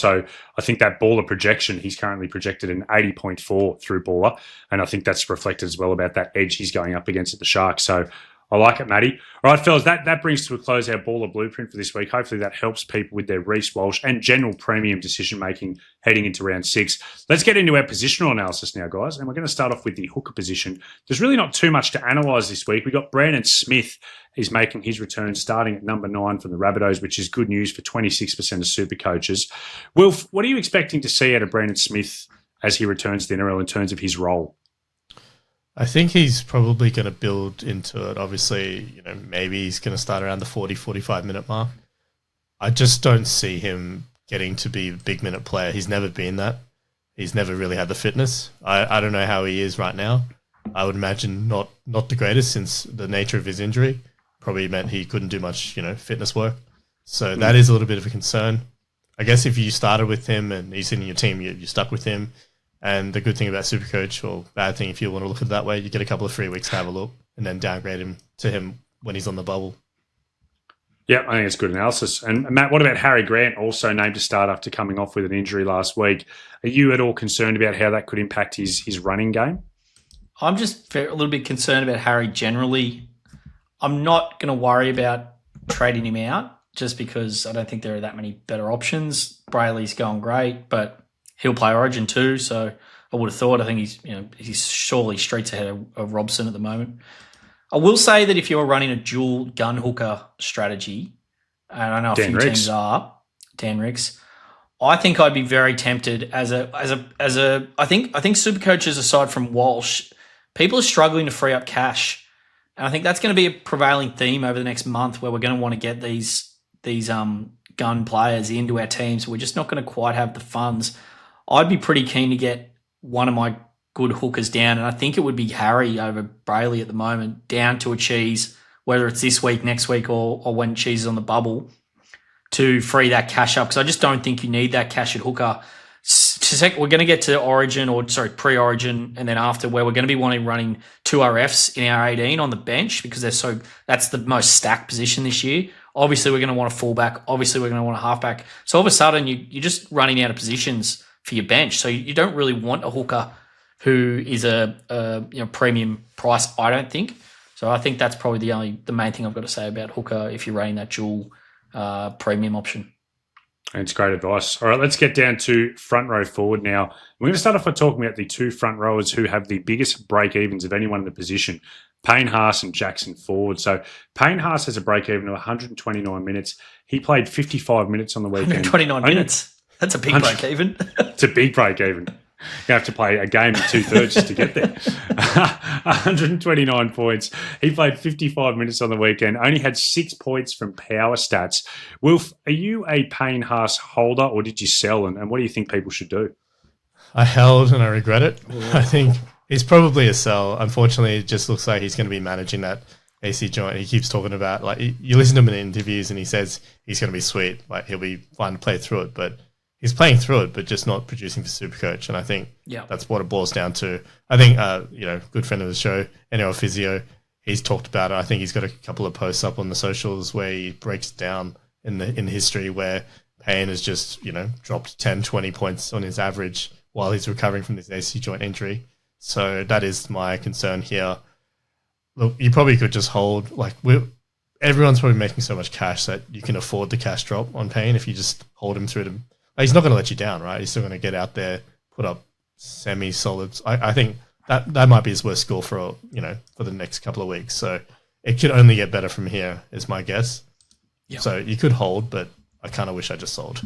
B: think that Baller projection, he's currently projected an 80.4 through Baller, and I think that's reflected as well about that edge he's going up against at the Sharks. So I like it, Matty. All right, fellas, that brings to a close our Ballr Blueprint for this week. Hopefully that helps people with their Reece Walsh and general premium decision-making heading into round 6. Let's get into our positional analysis now, guys, and we're going to start off with the hooker position. There's really not too much to analyse this week. We've got Brandon Smith is making his return starting at number 9 from the Rabbitohs, which is good news for 26% of SuperCoaches. Wilf, what are you expecting to see out of Brandon Smith as he returns to the NRL in terms of his role?
D: I think he's probably going to build into it. Obviously, maybe he's going to start around the 40, 45 minute mark. I just don't see him getting to be a big minute player. He's never been that. He's never really had the fitness. I don't know how he is right now. I would imagine not the greatest, since the nature of his injury probably meant he couldn't do much, fitness work. So that is a little bit of a concern. I guess if you started with him and he's in your team, you stuck with him. And the good thing about SuperCoach, or bad thing if you want to look at it that way, you get a couple of free weeks to have a look and then downgrade him to him when he's on the bubble.
B: Yeah, I think it's good analysis. And Matt, what about Harry Grant, also named to start after coming off with an injury last week? Are you at all concerned about how that could impact his running game?
C: I'm just a little bit concerned about Harry generally. I'm not going to worry about trading him out just because I don't think there are that many better options. Brayley's going great, but he'll play Origin too, so I would have thought. I think he's surely streets ahead of Robson at the moment. I will say that if you're running a dual gun hooker strategy, and I know a few teams are, Dan Ricks, I think I'd be very tempted I think SuperCoaches, aside from Walsh, people are struggling to free up cash. And I think that's going to be a prevailing theme over the next month, where we're going to want to get these gun players into our teams. We're just not going to quite have the funds. I'd be pretty keen to get one of my good hookers down, and I think it would be Harry over Brayley at the moment, down to a cheese, whether it's this week, next week, or when cheese is on the bubble, to free that cash up, because I just don't think you need that cash at hooker. We're going to get to pre-Origin, and then after, where we're going to be running 2 RFs in our 18 on the bench, because that's the most stacked position this year. Obviously, we're going to want a fullback. Obviously, we're going to want a halfback. So all of a sudden, you're just running out of positions for your bench. So you don't really want a hooker who is a premium price, I don't think. So I think that's probably the main thing I've got to say about hooker if you're running that dual premium option.
B: It's great advice. All right, let's get down to front row forward now. We're going to start off by talking about the 2 front rowers who have the biggest break-evens of anyone in the position, Payne Haas and Jackson Ford. So Payne Haas has a break-even of 129 minutes. He played 55 minutes on the weekend.
C: 129 minutes? That's a big break-even.
B: It's a big break-even. You have to play a game of 2/3 just to get there. 129 points. He played 55 minutes on the weekend, only had 6 points from power stats. Wilf, are you a Payne Haas holder, or did you sell? And what do you think people should do?
D: I held and I regret it. I think he's probably a sell. Unfortunately, it just looks like he's going to be managing that AC joint. He keeps talking about, like, you listen to him in interviews and he says he's going to be sweet. Like, he'll be fun to play through it, but he's playing through it, but just not producing for SuperCoach. And I think that's what it boils down to. I think, good friend of the show, NRL Physio, he's talked about it. I think he's got a couple of posts up on the socials where he breaks down in history where Payne has just, dropped 10, 20 points on his average while he's recovering from this AC joint injury. So that is my concern here. Look, you probably could just hold, everyone's probably making so much cash that you can afford the cash drop on Payne if you just hold him through to. He's not going to let you down, right? He's still going to get out there, put up semi-solids. I think that might be his worst score for the next couple of weeks. So it could only get better from here, is my guess. Yep. So you could hold, but I kind of wish I just sold.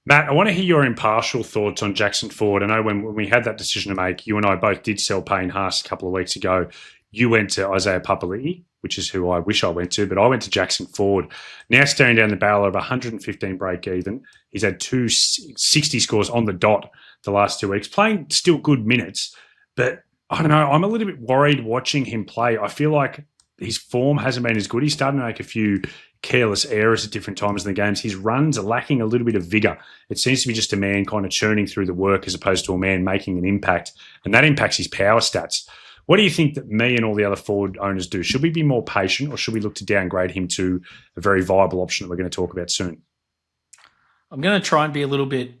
B: Matt, I want to hear your impartial thoughts on Jackson Ford. I know when we had that decision to make, you and I both did sell Payne Haas a couple of weeks ago. You went to Isaiah Papali'i, which is who I wish I went to, but I went to Jackson Ford. Now staring down the barrel of 115 break even. He's had 260 scores on the dot the last 2 weeks, playing still good minutes. But I don't know, I'm a little bit worried watching him play. I feel like his form hasn't been as good. He's starting to make a few careless errors at different times in the games. His runs are lacking a little bit of vigour. It seems to be just a man kind of churning through the work as opposed to a man making an impact. And that impacts his power stats. What do you think that me and all the other Ford owners do? Should we be more patient, or should we look to downgrade him to a very viable option that we're going to talk about soon?
C: I'm going to try and be a little bit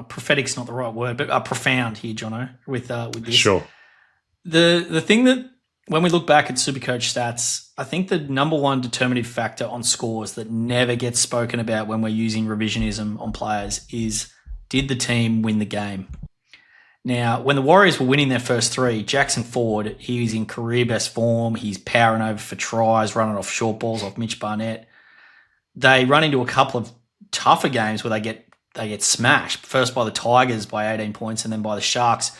C: prophetic's not the right word, but profound here, Jono, with this.
B: Sure.
C: The thing that when we look back at SuperCoach stats, I think the number one determinative factor on scores that never gets spoken about when we're using revisionism on players is, did the team win the game? Now, when the Warriors were winning their first 3, Jackson Ford, he was in career best form. He's powering over for tries, running off short balls off Mitch Barnett. They run into a couple of tougher games where they get smashed, first by the Tigers by 18 points and then by the Sharks.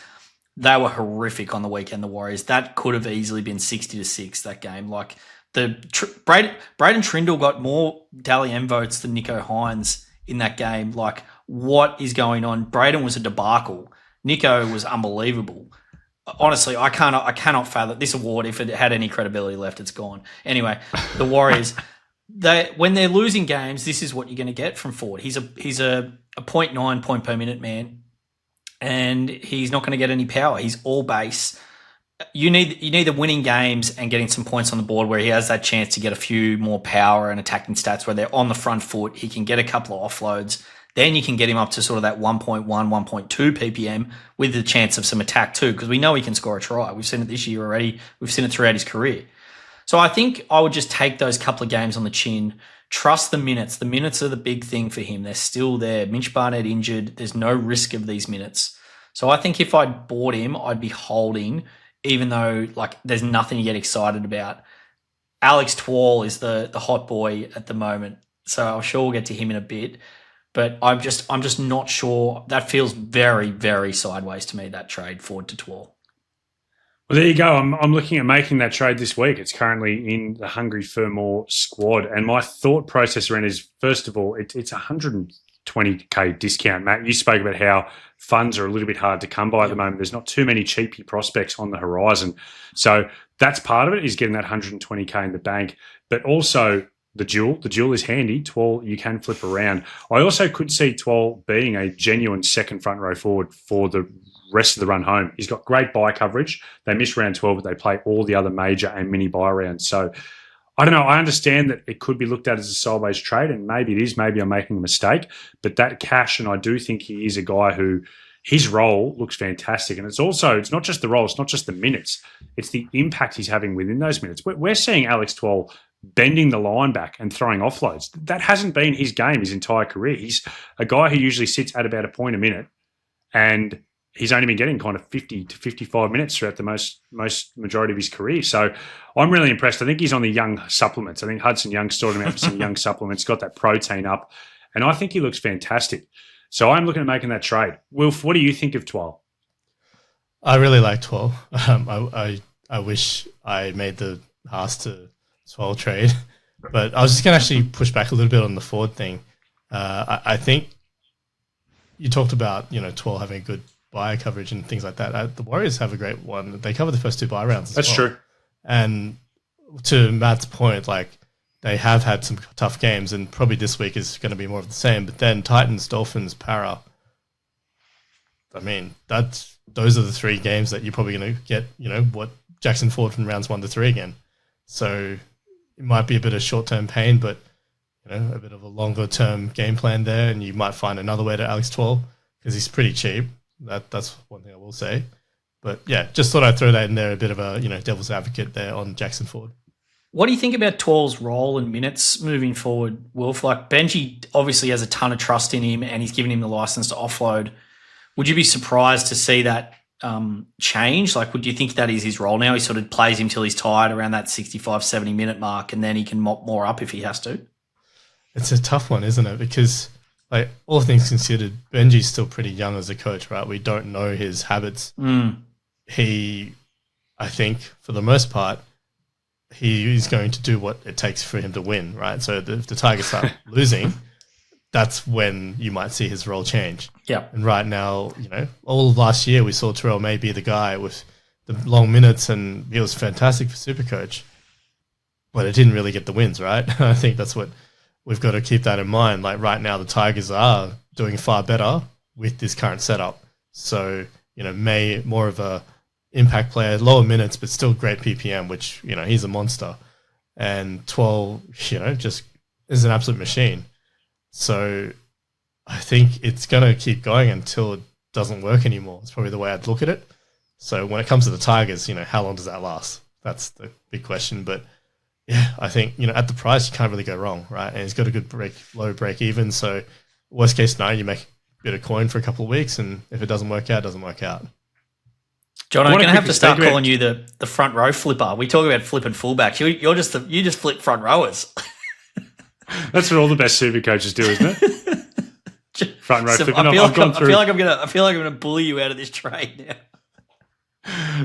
C: they were horrific on the weekend, the Warriors. That could have easily been 60-6, that game. Like, Braden Trindle got more Dally M votes than Nico Hines in that game. Like, what is going on? Braden was a debacle. Nico was unbelievable. Honestly, I cannot fathom this award. If it had any credibility left, it's gone. Anyway, the Warriors, when they're losing games, this is what you're going to get from Ford. He's a 0.9 point per minute man, and he's not going to get any power. He's all base. You need the winning games and getting some points on the board where he has that chance to get a few more power and attacking stats where they're on the front foot. He can get a couple of offloads. Then you can get him up to sort of that 1.1, 1.2 ppm with the chance of some attack too, because we know he can score a try. We've seen it this year already. We've seen it throughout his career. So I think I would just take those couple of games on the chin, trust the minutes. The minutes are the big thing for him. They're still there. Mitch Barnett injured. There's no risk of these minutes. So I think if I'd bought him, I'd be holding, even though like there's nothing to get excited about. Alex Twal is the hot boy at the moment. So I'm sure we'll get to him in a bit. But I'm just not sure. That feels very, very sideways to me, that trade Ford to Twal.
B: Well, there you go. I'm looking at making that trade this week. It's currently in the Hungry for More squad. And my thought process around is, first of all, it's 120K discount. Matt, you spoke about how funds are a little bit hard to come by at the moment. There's not too many cheapy prospects on the horizon. So that's part of it, is getting that 120K in the bank. But also the dual is handy. Twal, you can flip around. I also could see Twal being a genuine second front row forward for the rest of the run home. He's got great bye coverage. They miss round 12, but they play all the other major and mini bye rounds. So I don't know. I understand that it could be looked at as a sideways trade, and maybe it is. Maybe I'm making a mistake. But that cash, and I do think he is a guy who his role looks fantastic. And it's not just the role, it's not just the minutes. It's the impact he's having within those minutes. We're seeing Alex Twal bending the line back and throwing offloads. That hasn't been his game his entire career. He's a guy who usually sits at about a point a minute, and he's only been getting kind of 50 to 55 minutes throughout the most majority of his career. So I'm really impressed. I think he's on the young supplements. I think Hudson Young stored him out for some young supplements, got that protein up, and I think he looks fantastic. So I'm looking at making that trade. Wilf, what do you think of Twal?
D: I really like Twal. I wish I made the Haas to Twal trade, but I was just going to actually push back a little bit on the Ford thing. I think you talked about Twal having a good buy coverage and things like that. The Warriors have a great one. They cover the first two buy rounds as well. That's true. And to Matt's point, like, they have had some tough games, and probably this week is going to be more of the same. But then Titans, Dolphins, Para. I mean, those are the three games that you're probably going to get, what Jackson Ford from rounds 1 to 3 again. So it might be a bit of short-term pain, but a bit of a longer-term game plan there, and you might find another way to Alex Twal because he's pretty cheap. That's one thing I will say. But yeah, just thought I'd throw that in there, a bit of a devil's advocate there on Jackson Ford.
C: What do you think about Twal's role and minutes moving forward, Wilf? Like, Benji obviously has a ton of trust in him, and he's given him the license to offload. Would you be surprised to see that change? Like, would you think that is his role now? He sort of plays him till he's tired around that 65, 70 minute mark, and then he can mop more up if he has to?
D: It's a tough one, isn't it? Because, like, all things considered, Benji's still pretty young as a coach, right? We don't know his habits. He, I think, for the most part, he is going to do what it takes for him to win, right? So if the Tigers start losing, that's when you might see his role change.
C: Yeah.
D: And right now, all of last year we saw Terrell May be the guy with the long minutes, and he was fantastic for SuperCoach, but it didn't really get the wins, right? I think that's what we've got to keep that in mind. Like, right now, the Tigers are doing far better with this current setup. So, May more of a impact player, lower minutes, but still great PPM, which, he's a monster. And 12, just is an absolute machine. So I think it's going to keep going until it doesn't work anymore. It's probably the way I'd look at it. So when it comes to the Tigers, how long does that last? That's the big question. But yeah, I think, at the price, you can't really go wrong, right? And he's got a good low break even. So worst case scenario, you make a bit of coin for a couple of weeks, and if it doesn't work out, it doesn't work out.
C: John, I'm going to have to start calling you the front row flipper. We talk about flipping fullbacks. You just flip front rowers.
B: That's what all the best super coaches do, isn't it? Front row flipping.
C: I feel like I'm going to bully you out of this trade now.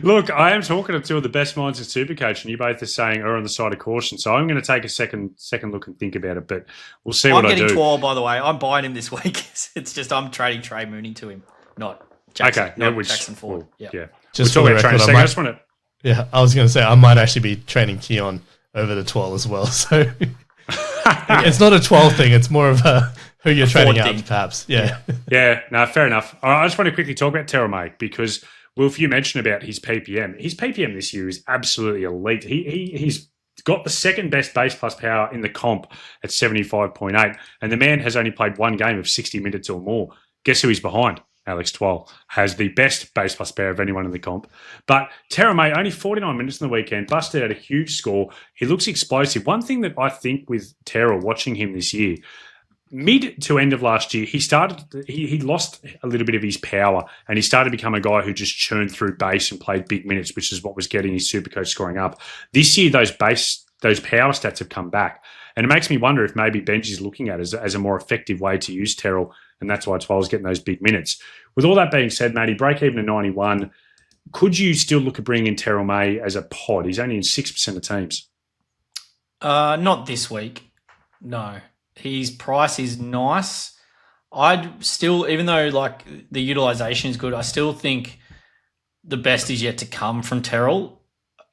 B: Look, I am talking to two of the best minds in SuperCoach, and you both are saying are on the side of caution. So I'm going to take a second look and think about it, but we'll see what I do.
C: I'm getting Twal, by the way. I'm buying him this week. It's just I'm trading Trey Mooney to him, not Jackson.
B: Okay,
C: not Jackson Ford. Yeah.
B: Just we'll talk about training. I just want to.
D: Yeah, I was going to say I might actually be training Keon over the 12 as well. So it's not a 12 thing. It's more of a who you're trading out, perhaps. Yeah.
B: Yeah, no, fair enough. I just want to quickly talk about Terrell, mate, because Wilf, you mentioned about his PPM. His PPM this year is absolutely elite. He's got the second best base plus power in the comp at 75.8, and the man has only played one game of 60 minutes or more. Guess who he's behind? Alex Twal has the best base plus power of anyone in the comp. But Terra, mate, only 49 minutes in the weekend, busted out a huge score. He looks explosive. One thing that I think with Terra, watching him this year, mid to end of last year, he lost a little bit of his power, and he started to become a guy who just churned through base and played big minutes, which is what was getting his SuperCoach scoring up. This year, those power stats have come back, and it makes me wonder if maybe Benji's looking at it as a more effective way to use Terrell, and that's why Twel's getting those big minutes. With all that being said, Matty, break even to 91. Could you still look at bringing in Terrell May as a pod? He's only in 6% of teams.
C: Not this week. No. His price is nice. I'd still, even though like the utilization is good, I still think the best is yet to come from Terrell.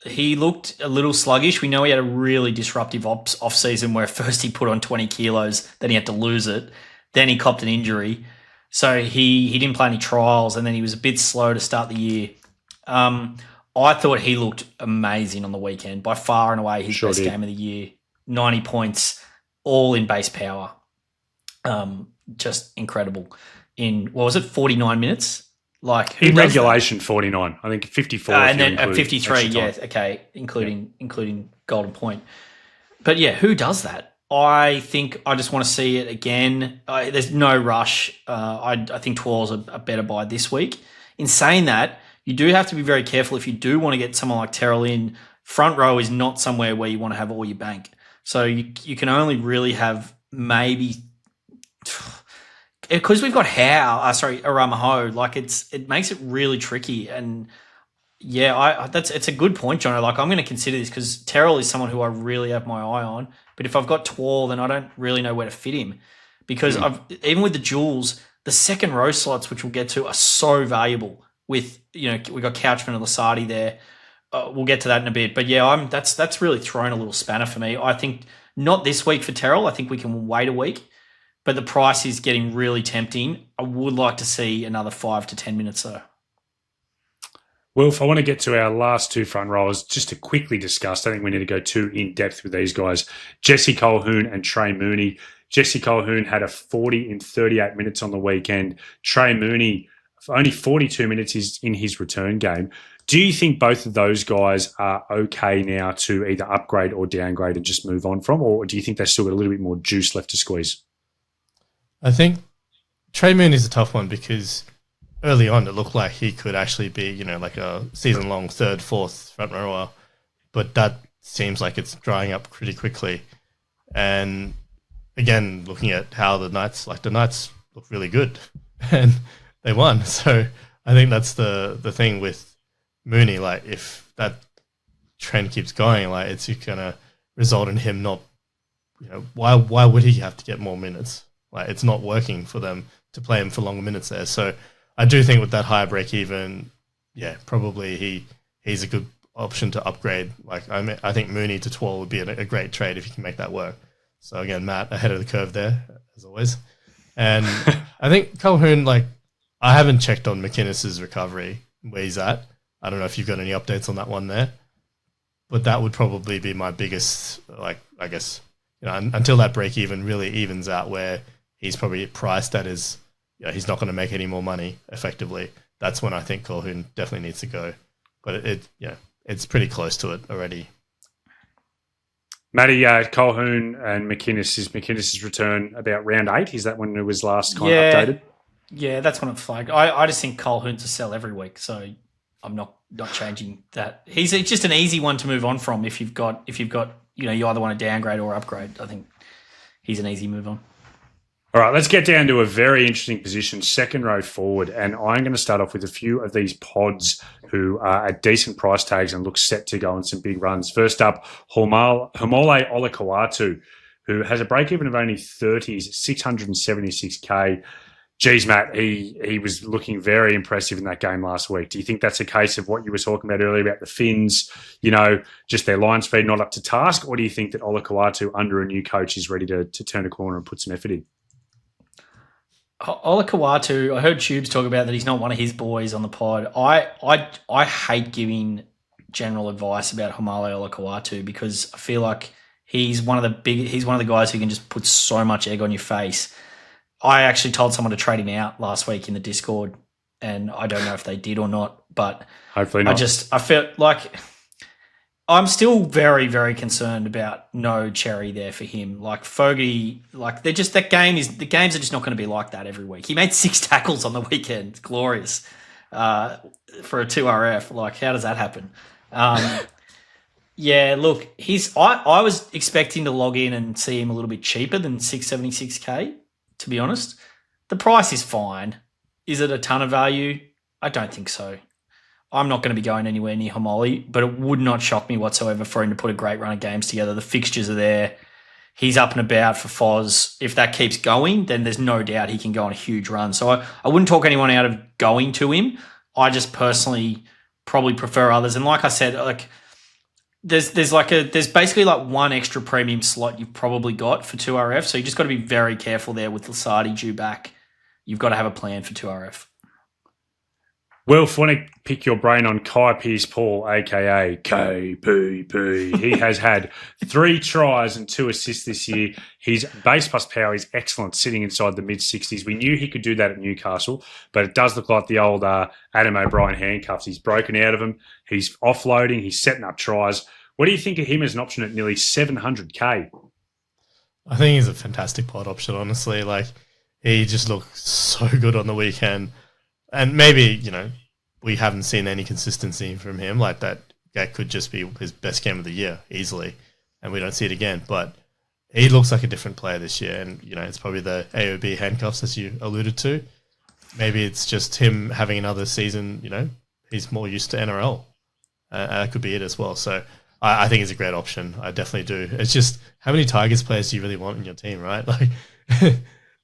C: He looked a little sluggish. We know he had a really disruptive off season where first he put on 20 kilos, then he had to lose it. Then he copped an injury. So he didn't play any trials, and then he was a bit slow to start the year. I thought he looked amazing on the weekend. By far and away his best game of the year. 90 points, all in base power. Just incredible. In, 49 minutes? Like
B: in regulation, 49. I think 54.
C: And then 53, yeah, okay, including golden point. But yeah, who does that? I think I just want to see it again. There's no rush. I think Twal's a better buy this week. In saying that, you do have to be very careful if you do want to get someone like Terrell in. Front row is not somewhere where you want to have all your bank. So you can only really have maybe because we've got Aramaho. Like it makes it really tricky. And yeah, it's a good point, John. Like I'm going to consider this because Terrell is someone who I really have my eye on. But if I've got Twal, then I don't really know where to fit him because even with the duels, the second row slots, which we'll get to, are so valuable. With we got Couchman and Lasardi there. We'll get to that in a bit. But yeah, that's really thrown a little spanner for me. I think not this week for Terrell. I think we can wait a week. But the price is getting really tempting. I would like to see another 5 to 10 minutes though.
B: Wilf, I want to get to our last two front rowers just to quickly discuss. I think we need to go too in-depth with these guys. Jesse Colquhoun and Trey Mooney. Jesse Colquhoun had a 40 in 38 minutes on the weekend. Trey Mooney, only 42 minutes is in his return game. Do you think both of those guys are okay now to either upgrade or downgrade and just move on from, or do you think they've still got a little bit more juice left to squeeze?
D: I think Trey Mooney is a tough one because early on, it looked like he could actually be, like a season-long third, fourth front rower, but that seems like it's drying up pretty quickly. And again, looking at how the Knights look really good, and they won. So I think that's the thing with Mooney. Like if that trend keeps going, like it's gonna result in him not. Why would he have to get more minutes? Like it's not working for them to play him for longer minutes there. So I do think with that higher break even, yeah, probably he's a good option to upgrade. Like I think Mooney to Twal would be a great trade if you can make that work. So again, Matt ahead of the curve there as always. And I think Colquhoun, like I haven't checked on McInnes's recovery where he's at. I don't know if you've got any updates on that one there, but that would probably be my biggest. Like I guess until that break even really evens out where he's probably priced at his. He's not going to make any more money effectively. That's when I think Colquhoun definitely needs to go. But it's pretty close to it already. Matty,
B: Colquhoun and McInnes's return about round 8? Is that when it was last kind of updated?
C: Yeah, that's when it flagged. I just think Colquhoun's a sell every week, so I'm not changing that. He's just an easy one to move on from if you've got you either want to downgrade or upgrade. I think he's an easy move on.
B: All right, let's get down to a very interesting position, second row forward. And I'm going to start off with a few of these pods who are at decent price tags and look set to go on some big runs. First up, Homole Olakau'atu, who has a break-even of only 30s, 676K. Geez, Matt, he was looking very impressive in that game last week. Do you think that's a case of what you were talking about earlier about the Finns, just their line speed not up to task? Or do you think that Olakau'atu, under a new coach, is ready to turn a corner and put some effort in?
C: Olakau'atu, I heard Tubes talk about that he's not one of his boys on the pod. I hate giving general advice about Homole Olakau'atu because I feel like he's one of the guys who can just put so much egg on your face. I actually told someone to trade him out last week in the Discord, and I don't know if they did or not, but
B: hopefully not.
C: I felt like I'm still very, very concerned about no Cherry there for him. Like Fogarty, the games are just not going to be like that every week. He made 6 tackles on the weekend. It's glorious for a 2RF. Like, how does that happen? Yeah, look, I was expecting to log in and see him a little bit cheaper than 676K, to be honest. The price is fine. Is it a ton of value? I don't think so. I'm not going to be going anywhere near Homole, but it would not shock me whatsoever for him to put a great run of games together. The fixtures are there. He's up and about for Foz. If that keeps going, then there's no doubt he can go on a huge run. So I wouldn't talk anyone out of going to him. I just personally probably prefer others. And like I said, there's basically one extra premium slot you've probably got for 2RF. So you just got to be very careful there with Lasardi due back. You've got to have a plan for 2RF.
B: Wilf, want to pick your brain on Kai Pearce-Paul, a.k.a. KPP. He has had 3 tries and 2 assists this year. His base plus power is excellent, sitting inside the mid-60s. We knew he could do that at Newcastle, but it does look like the old Adam O'Brien handcuffs. He's broken out of them. He's offloading. He's setting up tries. What do you think of him as an option at nearly 700K?
D: I think he's a fantastic pod option, honestly. He just looked so good on the weekend. And maybe, we haven't seen any consistency from him. That could just be his best game of the year, easily. And we don't see it again. But he looks like a different player this year. And, it's probably the AOB handcuffs, as you alluded to. Maybe it's just him having another season, he's more used to NRL. That could be it as well. So I think he's a great option. I definitely do. It's just, how many Tigers players do you really want in your team, right?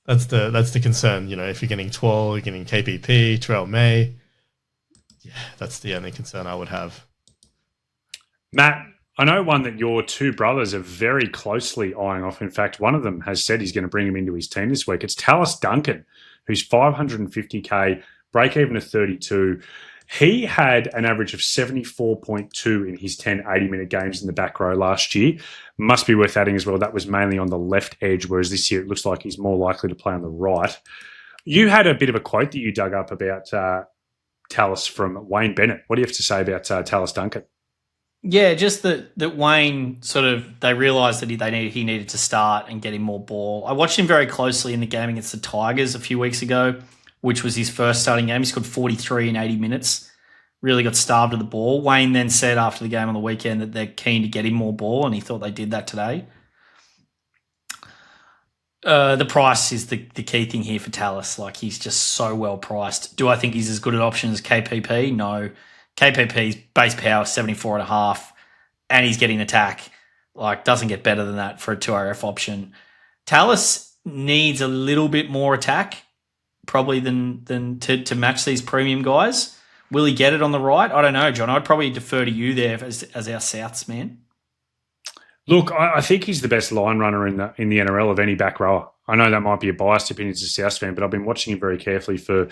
D: That's the concern. If you're getting Twal, you're getting KPP, Terrell May. Yeah, that's the only concern I would have.
B: Matt, I know one that your 2 brothers are very closely eyeing off. In fact, one of them has said he's going to bring him into his team this week. It's Tallis Duncan, who's 550K, break even of 32. He had an average of 74.2 in his 10 80-minute games in the back row last year. Must be worth adding as well, that was mainly on the left edge, whereas this year it looks like he's more likely to play on the right. You had a bit of a quote that you dug up about Tallis from Wayne Bennett. What do you have to say about Tallis Duncan?
C: Yeah, just that Wayne they realised that he needed to start and get him more ball. I watched him very closely in the game against the Tigers a few weeks ago, which was his first starting game. He scored 43 in 80 minutes. Really got starved of the ball. Wayne then said after the game on the weekend that they're keen to get him more ball, and he thought they did that today. The price is the key thing here for Tallis. He's just so well priced. Do I think he's as good an option as KPP? No. KPP's base power 74.5, and he's getting attack. Doesn't get better than that for a 2RF option. Tallis needs a little bit more attack, probably than to match these premium guys. Will he get it on the right? I don't know, John. I'd probably defer to you there as our Souths man.
B: Look, I think he's the best line runner in the NRL of any back rower. I know that might be a biased opinion as a South fan, but I've been watching him very carefully for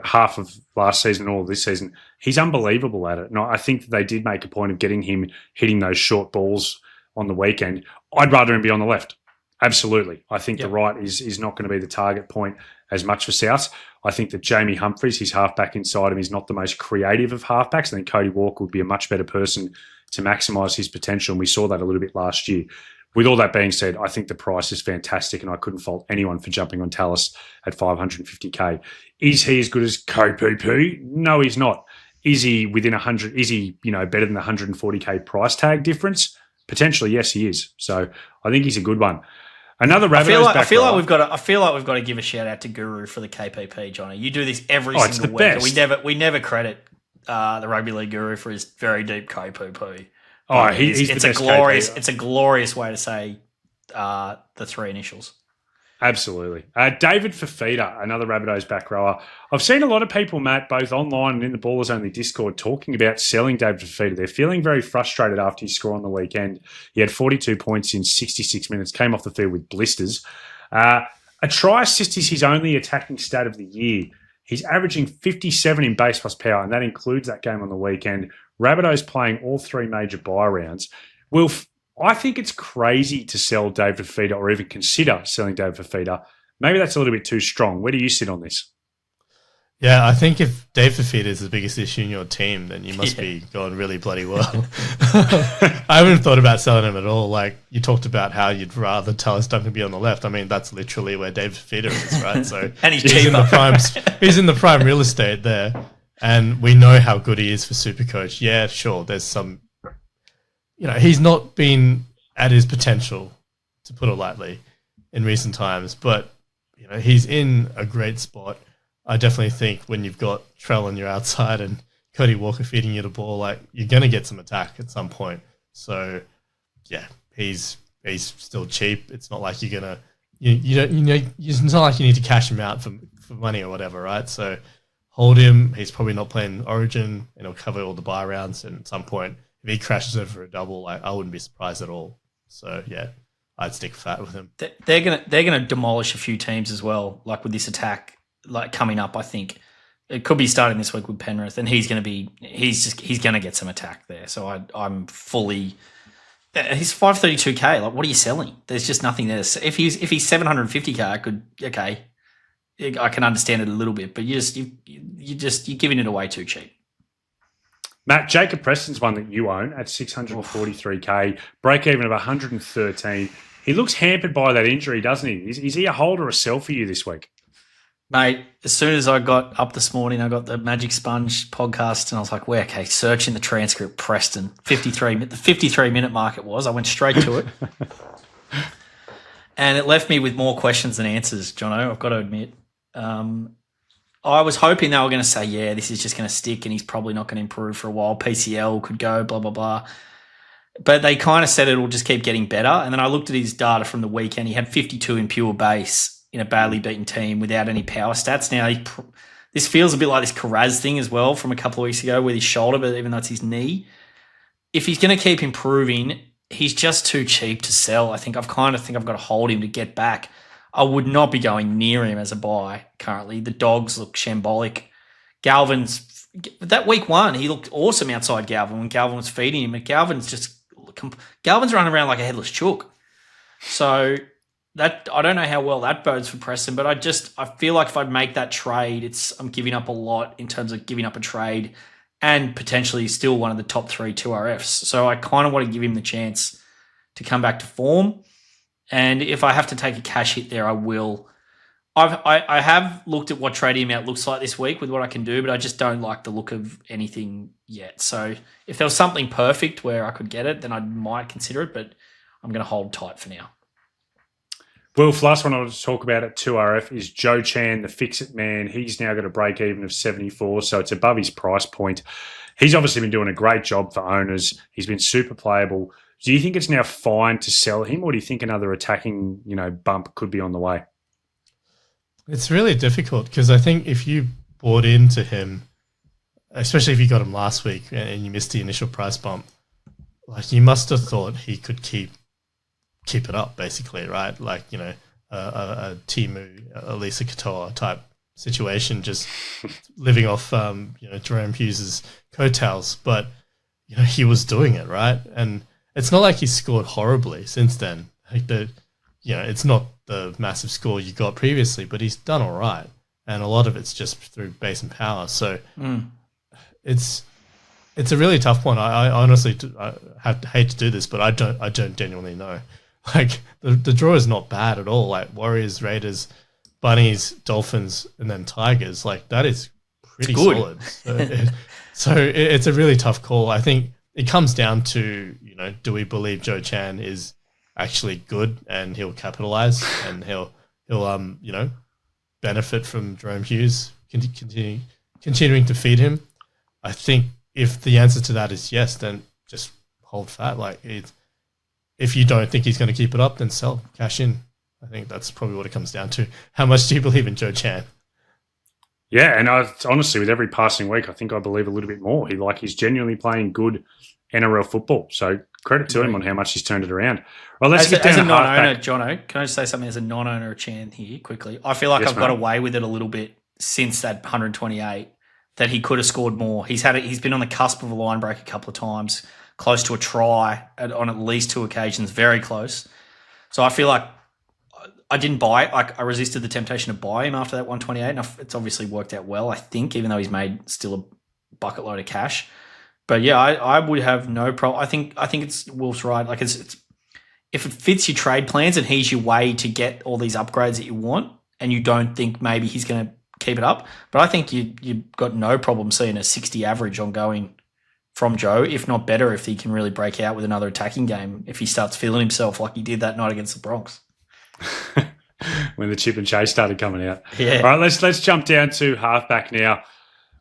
B: half of last season and all of this season. He's unbelievable at it. And I think that they did make a point of getting him hitting those short balls on the weekend. I'd rather him be on the left. Absolutely. I think the right is not going to be the target point as much for Souths. I think that Jamie Humphries, his halfback inside him, is not the most creative of halfbacks. I think Cody Walker would be a much better person to maximise his potential, and we saw that a little bit last year. With all that being said, I think the price is fantastic, and I couldn't fault anyone for jumping on Tallis at 550K. Is he as good as KPP? No, he's not. Is he within 100? Is he better than the 140K price tag difference? Potentially, yes, he is. So I think he's a good one. Another Rabbitohs
C: I feel like
B: rower.
C: we've got to give a shout out to Guru for the KPP, Johnny. You do this every
B: It's
C: single
B: the
C: week.
B: best.
C: We never credit the Rugby League Guru for his very deep KPP.
B: Oh, he's
C: it's
B: the
C: a
B: best
C: glorious
B: KP.
C: it's a glorious way to say the three initials.
B: Absolutely. David Fafita, another Rabbitohs back rower. I've seen a lot of people, Matt, both online and in the Ballers Only Discord, talking about selling David Fafita. They're feeling very frustrated after his score on the weekend. He had 42 points in 66 minutes, came off the field with blisters. A try assist is his only attacking stat of the year. He's averaging 57 in base plus power, and that includes that game on the weekend. Rabbitohs playing all three major bye rounds. I think it's crazy to sell David Fafita or even consider selling David Fafita. Maybe that's a little bit too strong. Where do you sit on this?
D: Yeah, I think if Dave Fafita is the biggest issue in your team, then you must be going really bloody well. I haven't thought about selling him at all. Like, you talked about how you'd rather Tallis Duncan be on the left. I mean, that's literally where Dave Fafita is, right? So
C: And he's
D: in he's in the prime real estate there, and we know how good he is for SuperCoach. Yeah, sure, there's some... he's not been at his potential, to put it lightly, in recent times, but he's in a great spot. I definitely think when you've got Trell on your outside and Cody Walker feeding you the ball, like, you're going to get some attack at some point. So, yeah, he's still cheap. It's not like you're gonna, it's not like you need to cash him out for money or whatever, right? So hold him. He's probably not playing Origin, and he'll cover all the bye rounds. And at some point, if he crashes over a double, like, I wouldn't be surprised at all. So yeah, I'd stick fat with him.
C: They're gonna demolish a few teams as well, like with this attack, like coming up. I think it could be starting this week with Penrith, and he's gonna get some attack there. So I'm fully. He's 532k. Like, what are you selling? There's just nothing there. If he's 750k, I can understand it a little bit, but you're giving it away too cheap.
B: Matt, Jacob Preston's one that you own at 643k, break even of 113. He looks hampered by that injury, doesn't he? Is he a hold or a sell for you this week?
C: Mate, as soon as I got up this morning, I got the Magic Sponge podcast, and I was like, well, okay, searching the transcript, Preston, the 53-minute mark it was. I went straight to it. And it left me with more questions than answers, Jono, I've got to admit. I was hoping they were going to say, yeah, this is just going to stick and he's probably not going to improve for a while. PCL could go, blah, blah, blah. But they kind of said it'll just keep getting better. And then I looked at his data from the weekend. He had 52 in pure base in a badly beaten team without any power stats. Now, this feels a bit like this Carraz thing as well from a couple of weeks ago with his shoulder, but even though it's his knee. If he's going to keep improving, he's just too cheap to sell. I think I've got to hold him to get back. I would not be going near him as a buy currently. The Dogs look shambolic. Galvin's that week one, he looked awesome outside Galvin when Galvin was feeding him. And Galvin's running around like a headless chook. So that I don't know how well that bodes for Preston, but I feel like if I'd make that trade, I'm giving up a lot in terms of giving up a trade and potentially still one of the top 3 2RFs. So I kind of want to give him the chance to come back to form. And if I have to take a cash hit there, I will. I have looked at what trading him out looks like this week with what I can do, but I just don't like the look of anything yet. So if there was something perfect where I could get it, then I might consider it, but I'm going to hold tight for now.
B: Wilf, last one I want to talk about at 2RF is Joe Chan, the fix-it man. He's now got a break-even of 74, so it's above his price point. He's obviously been doing a great job for owners. He's been super playable. Do you think it's now fine to sell him, or do you think another attacking, bump could be on the way?
D: It's really difficult because I think if you bought into him, especially if you got him last week and you missed the initial price bump, like, you must have thought he could keep it up, basically, right? Like, a Timu, Elisa Katoa type situation, just living off, Jerome Hughes's coattails. But, he was doing it, right? And it's not like he's scored horribly since then. Like, it's not the massive score you got previously, but he's done all right. And a lot of it's just through base and power. So it's a really tough one. I honestly hate to do this, but I don't genuinely know. Like, the draw is not bad at all. Like, Warriors, Raiders, Bunnies, Dolphins, and then Tigers. Like, that is pretty solid. So it's a really tough call. I think it comes down to, do we believe Joe Chan is actually good and he'll capitalize and he'll benefit from Jerome Hughes continuing to feed him. I think if the answer to that is yes, then just hold fat. Like, if you don't think he's going to keep it up, then sell, cash in. I think that's probably what it comes down to. How much do you believe in Joe Chan?
B: Yeah, and honestly, with every passing week, I think I believe a little bit more. He's genuinely playing good NRL football. So credit to him on how much he's turned it around. Well, let's get down
C: as a
B: to
C: non-owner,
B: halfback.
C: Jono, can I just say something as a non-owner of Chan here quickly? I feel like I've got away with it a little bit since that 128, that he could have scored more. He's been on the cusp of a line break a couple of times, close to a try on at least 2 occasions, very close. So I feel like I didn't buy it. Like, I resisted the temptation to buy him after that 128, and it's obviously worked out well, I think, even though he's made still a bucket load of cash. But yeah, I would have no problem. I think it's Wolf's right. Like, it's if it fits your trade plans and he's your way to get all these upgrades that you want, and you don't think maybe he's going to keep it up, but I think you've got no problem seeing a 60 average ongoing from Joe, if not better, if he can really break out with another attacking game, if he starts feeling himself like he did that night against the Bronx.
B: When the chip and chase started coming out.
C: Yeah.
B: All right, let's jump down to halfback now.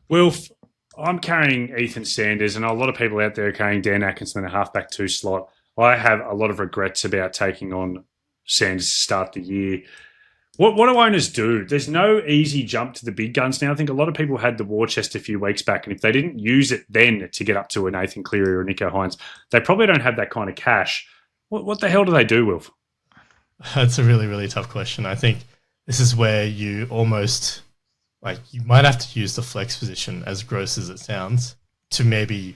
B: Wilf, I'm carrying Ethan Sanders, and a lot of people out there are carrying Dan Atkinson in a halfback 2 slot. I have a lot of regrets about taking on Sanders to start the year. What do owners do? There's no easy jump to the big guns now. I think a lot of people had the war chest a few weeks back, and if they didn't use it then to get up to a Nathan Cleary or a Nicho Hynes, they probably don't have that kind of cash. What the hell do they do, Wilf?
D: That's a really, really tough question. I think this is where you almost, you might have to use the flex position, as gross as it sounds, to maybe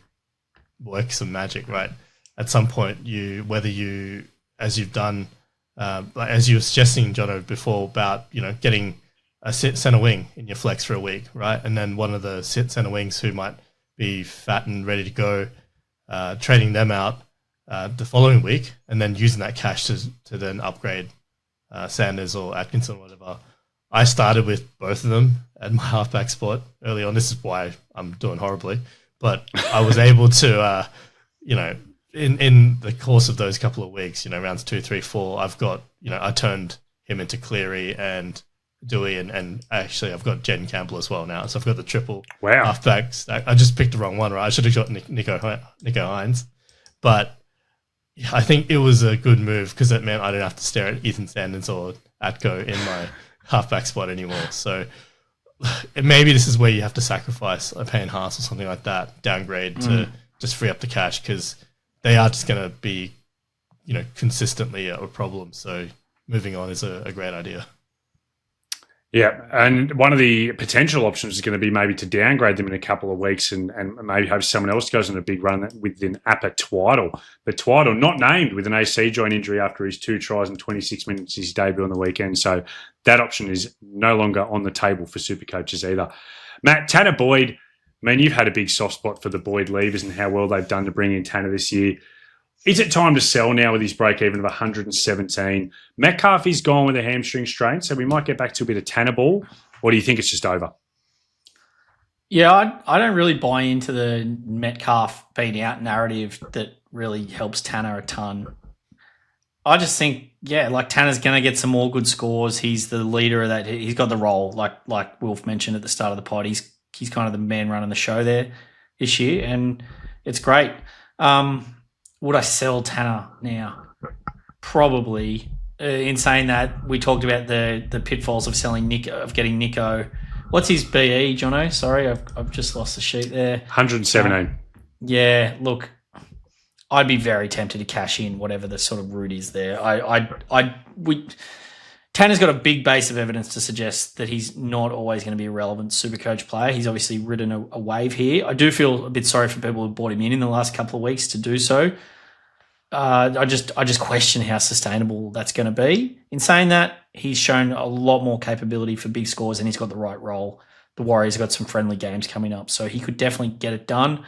D: work some magic, right? At some point, as you've done, as you were suggesting, Jono, before about, getting a centre wing in your flex for a week, right? And then one of the centre wings who might be fat and ready to go, trading them out the following week, and then using that cash to then upgrade Sanders or Atkinson or whatever. I started with both of them at my halfback spot early on. This is why I'm doing horribly. But I was able to, in the course of those couple of weeks, rounds 2, 3, 4, I've got, I turned him into Cleary and Dewey, and actually I've got Jen Campbell as well now. So I've got the triple halfbacks. I just picked the wrong one, right? I should have got Nicho Hynes. But I think it was a good move because it meant I didn't have to stare at Ethan Sanders or Atco in my halfback spot anymore. So maybe this is where you have to sacrifice a Payne Haas or something like that, downgrade to just free up the cash, because they are just going to be, consistently a problem. So moving on is a great idea.
B: Yeah, and one of the potential options is going to be maybe to downgrade them in a couple of weeks and maybe have someone else goes on a big run with an Appa Twaddle. But Twaddle not named with an AC joint injury after his 2 tries in 26 minutes, his debut on the weekend. So that option is no longer on the table for SuperCoaches either. Matt, Tanner Boyd, you've had a big soft spot for the Boyd Leavers and how well they've done to bring in Tanner this year. Is it time to sell now with his break-even of 117? Metcalf is gone with a hamstring strain, so we might get back to a bit of Tanner ball, or do you think it's just over?
C: Yeah, I don't really buy into the Metcalf being out narrative that really helps Tanner a ton. I just think, Tanner's going to get some more good scores. He's the leader of that. He's got the role, like Wilf mentioned at the start of the pod. He's kind of the man running the show there this year, and it's great. Would I sell Tanner now? Probably. In saying that, we talked about the pitfalls of getting Nicho. What's his BE, Jono? Sorry, I've just lost the sheet there.
B: 117.
C: Yeah, look, I'd be very tempted to cash in whatever the sort of route is there. Tanner's got a big base of evidence to suggest that he's not always going to be a relevant Supercoach player. He's obviously ridden a wave here. I do feel a bit sorry for people who bought him in the last couple of weeks to do so. I just question how sustainable that's going to be. In saying that, he's shown a lot more capability for big scores and he's got the right role. The Warriors have got some friendly games coming up, so he could definitely get it done.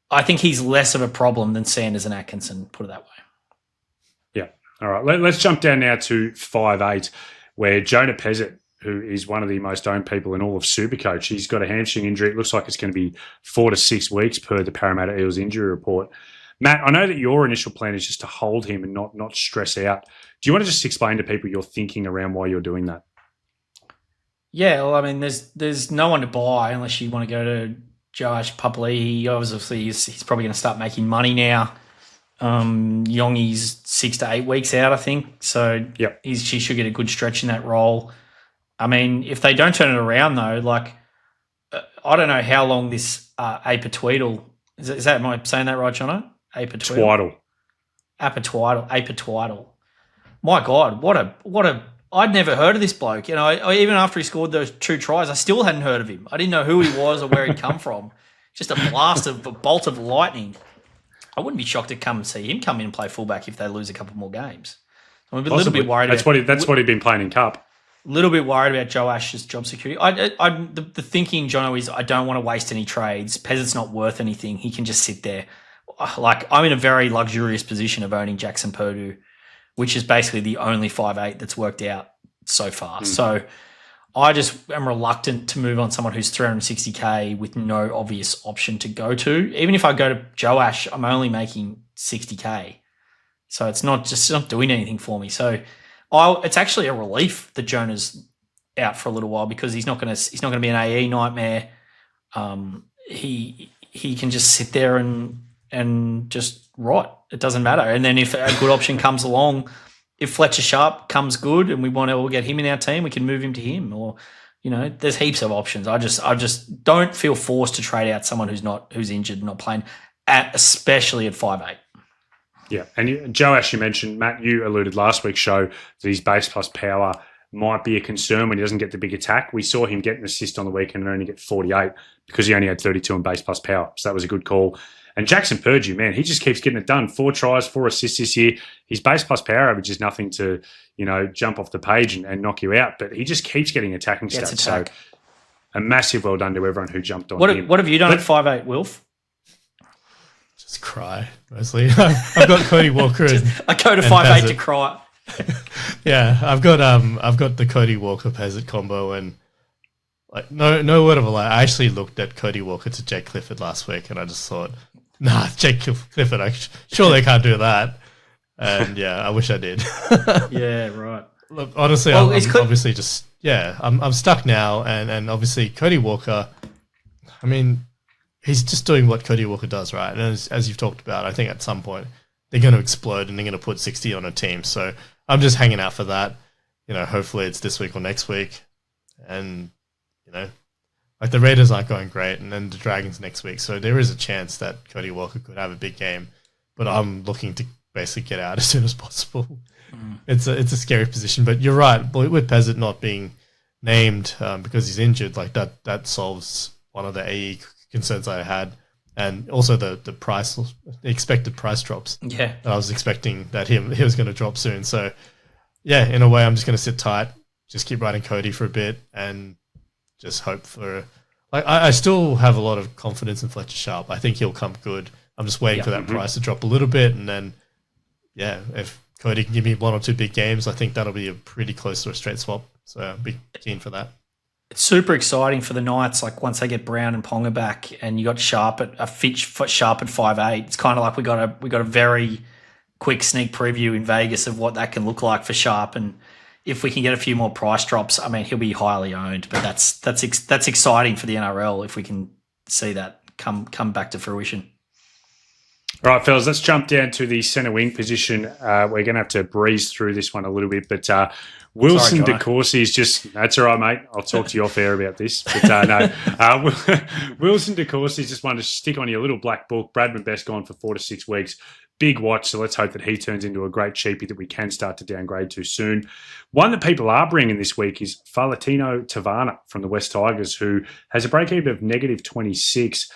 C: I think he's less of a problem than Sanders and Atkinson, put it that way.
B: Yeah. All right. Let's jump down now to 5'8", where Jonah Pezzett, who is one of the most owned people in all of SuperCoach, he's got a hamstring injury. It looks like it's going to be 4 to 6 weeks per the Parramatta Eels injury report. Matt, I know that your initial plan is just to hold him and not stress out. Do you want to just explain to people your thinking around why you're doing that?
C: Yeah, well, I mean, there's no one to buy unless you want to go to Josh Pupley. Obviously, he's probably going to start making money now. Yongi's 6 to 8 weeks out, I think. So
B: yep.
C: She should get a good stretch in that role. I mean, if they don't turn it around, though, like, I don't know how long this Apatweedle is that, am I saying that right, Jono?
B: Apatweedle.
C: My God, what a I'd never heard of this bloke. You know, I even after he scored those 2 tries, I still hadn't heard of him. I didn't know who he was or where he'd come from. Just a bolt of lightning. I wouldn't be shocked to see him come in and play fullback if they lose a couple more games. I'm a little bit worried.
B: That's what he'd been playing in Cup.
C: A little bit worried about Joe Ash's job security. The thinking, Jono, is I don't want to waste any trades. Peasant's not worth anything. He can just sit there. Like, I'm in a very luxurious position of owning Jackson Purdue, which is basically the only 5'8" that's worked out so far. So I just am reluctant to move on someone who's 360K with no obvious option to go to. Even if I go to Joe Ash, I'm only making 60K. So it's not doing anything for me. So it's actually a relief that Jonah's out for a little while because he's not going to be an AE nightmare. He can just sit there and just rot. It doesn't matter. And then if a good option comes along, if Fletcher Sharp comes good and we want to get him in our team, we can move him to him. Or, you know, there's heaps of options. I just don't feel forced to trade out someone who's injured and not playing, especially at 5'8".
B: Yeah, and Joe Ash, you mentioned, Matt, you alluded last week's show that his base plus power might be a concern when he doesn't get the big attack. We saw him get an assist on the weekend and only get 48 because he only had 32 in base plus power. So that was a good call. And Jackson Purdue, man, he just keeps getting it done. 4 tries, 4 assists this year. His base plus power average is nothing to, jump off the page and knock you out. But he just keeps getting attacking stats. So a massive well done to everyone who jumped on him.
C: What have you done at 5'8", Wilf?
D: Just cry, mostly. I've got Cody Walker.
C: I go to 5'8" to cry.
D: Yeah, I've got the Cody Walker Peasant combo, and like no word of a lie. I actually looked at Cody Walker to Jake Clifford last week, and I just thought, nah, Jake Clifford, surely I can't do that. And yeah, I wish I did.
C: Yeah, right.
D: Look, honestly, I'm obviously just I'm stuck now, and obviously Cody Walker. I mean, he's just doing what Cody Walker does, right? And as you've talked about, I think at some point they're going to explode and they're going to put 60 on a team. So I'm just hanging out for that. Hopefully it's this week or next week. And, like the Raiders aren't going great and then the Dragons next week. So there is a chance that Cody Walker could have a big game. But I'm looking to basically get out as soon as possible. It's a scary position. But you're right. With Peasant not being named because he's injured, like that solves one of the AE concerns I had. And also the expected price drops. Yeah. I was expecting that he was going to drop soon. So, yeah, in a way, I'm just going to sit tight, just keep riding Cody for a bit and just hope for – I still have a lot of confidence in Fletcher Sharp. I think he'll come good. I'm just waiting for that price to drop a little bit. And then, yeah, if Cody can give me 1 or 2 big games, I think that'll be a pretty close to a straight swap. So I'll be keen for that.
C: It's super exciting for the Knights. Like once they get Brown and Ponga back, and you got Sharp at Sharp at 5'8", it's kind of like we got a very quick sneak preview in Vegas of what that can look like for Sharp. And if we can get a few more price drops, I mean, he'll be highly owned. But that's exciting for the NRL if we can see that come back to fruition.
B: All right, fellas, let's jump down to the centre wing position. We're going to have to breeze through this one a little bit, but Wilson De Courcy is just – that's all right, mate. I'll talk to you off air about this. But no, Wilson De Courcy just wanted to stick on your little black book. Bradman Best gone for 4 to 6 weeks. Big watch, so let's hope that he turns into a great cheapie that we can start to downgrade to soon. One that people are bringing this week is Falatino Tavana from the West Tigers, who has a break-even of negative 26.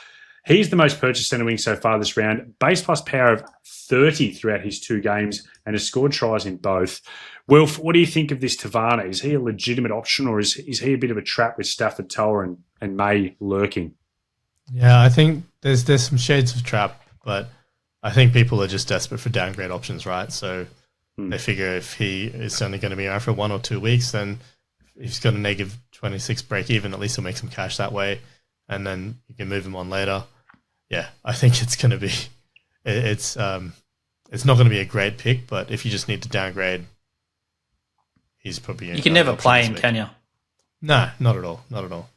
B: He's the most purchased centre wing so far this round. Base plus power of 30 throughout his 2 games and has scored tries in both. Wilf, what do you think of this Tavana? Is he a legitimate option or is he a bit of a trap with Stafford Toa and May lurking?
D: Yeah, I think there's some shades of trap, but I think people are just desperate for downgrade options, right? So they figure if he is only going to be around for 1 or 2 weeks, then if he's got a negative 26 break even, at least he'll make some cash that way, and then you can move him on later. Yeah, I think it's going to be it's not going to be a great pick, but if you just need to downgrade, he's probably
C: you can never play him, can you?
D: No, not at all. Not at all.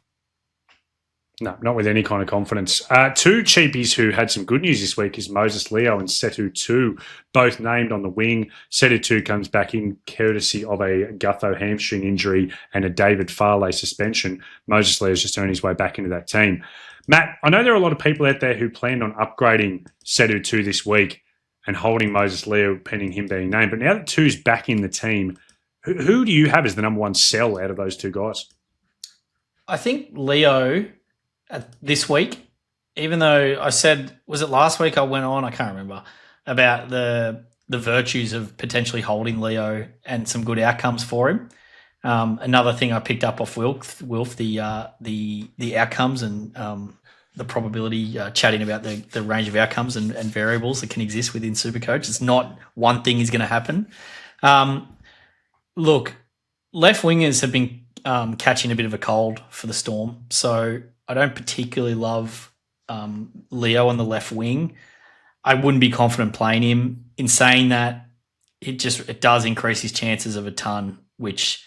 B: No, not with any kind of confidence. Two cheapies who had some good news this week is Moses Leo and Setu 2, both named on the wing. Setu 2 comes back in courtesy of a Gutho hamstring injury and a David Farley suspension. Moses Leo's just earned his way back into that team. Matt, I know there are a lot of people out there who planned on upgrading Setu 2 this week and holding Moses Leo pending him being named. But now that 2's back in the team, who do you have as the number one sell out of those two guys?
C: I think Leo this week, even though I said, was it last week I went on, I can't remember, about the virtues of potentially holding Leo and some good outcomes for him. Another thing I picked up off Wilf, the outcomes and the probability, chatting about the range of outcomes and variables that can exist within SuperCoach. It's not one thing is going to happen. Look, left wingers have been catching a bit of a cold for the Storm, so I don't particularly love Leo on the left wing. I wouldn't be confident playing him. In saying that, it does increase his chances of a ton, which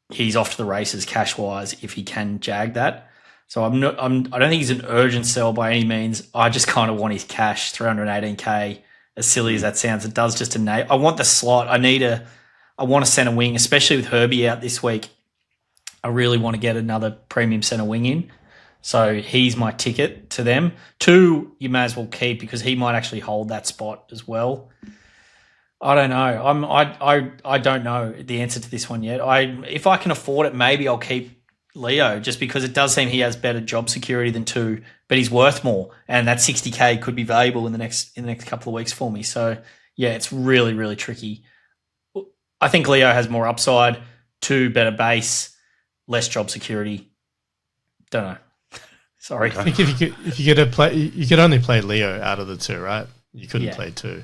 C: he's off to the races cash wise if he can jag that. So I don't think he's an urgent sell by any means. I just kind of want his cash, 318k. As silly as that sounds, it does just enable. I want the slot. I want a centre wing, especially with Herbie out this week. I really want to get another premium centre wing in. So he's my ticket to them. 2, you may as well keep because he might actually hold that spot as well. I don't know. I don't know the answer to this one yet. If I can afford it, maybe I'll keep Leo just because it does seem he has better job security than 2, but he's worth more, and that 60k could be valuable in the next couple of weeks for me. So yeah, it's really, really tricky. I think Leo has more upside, 2 better base, less job security. Don't know. Sorry.
D: I think if you could play, you could only play Leo out of the 2, right? You couldn't play 2.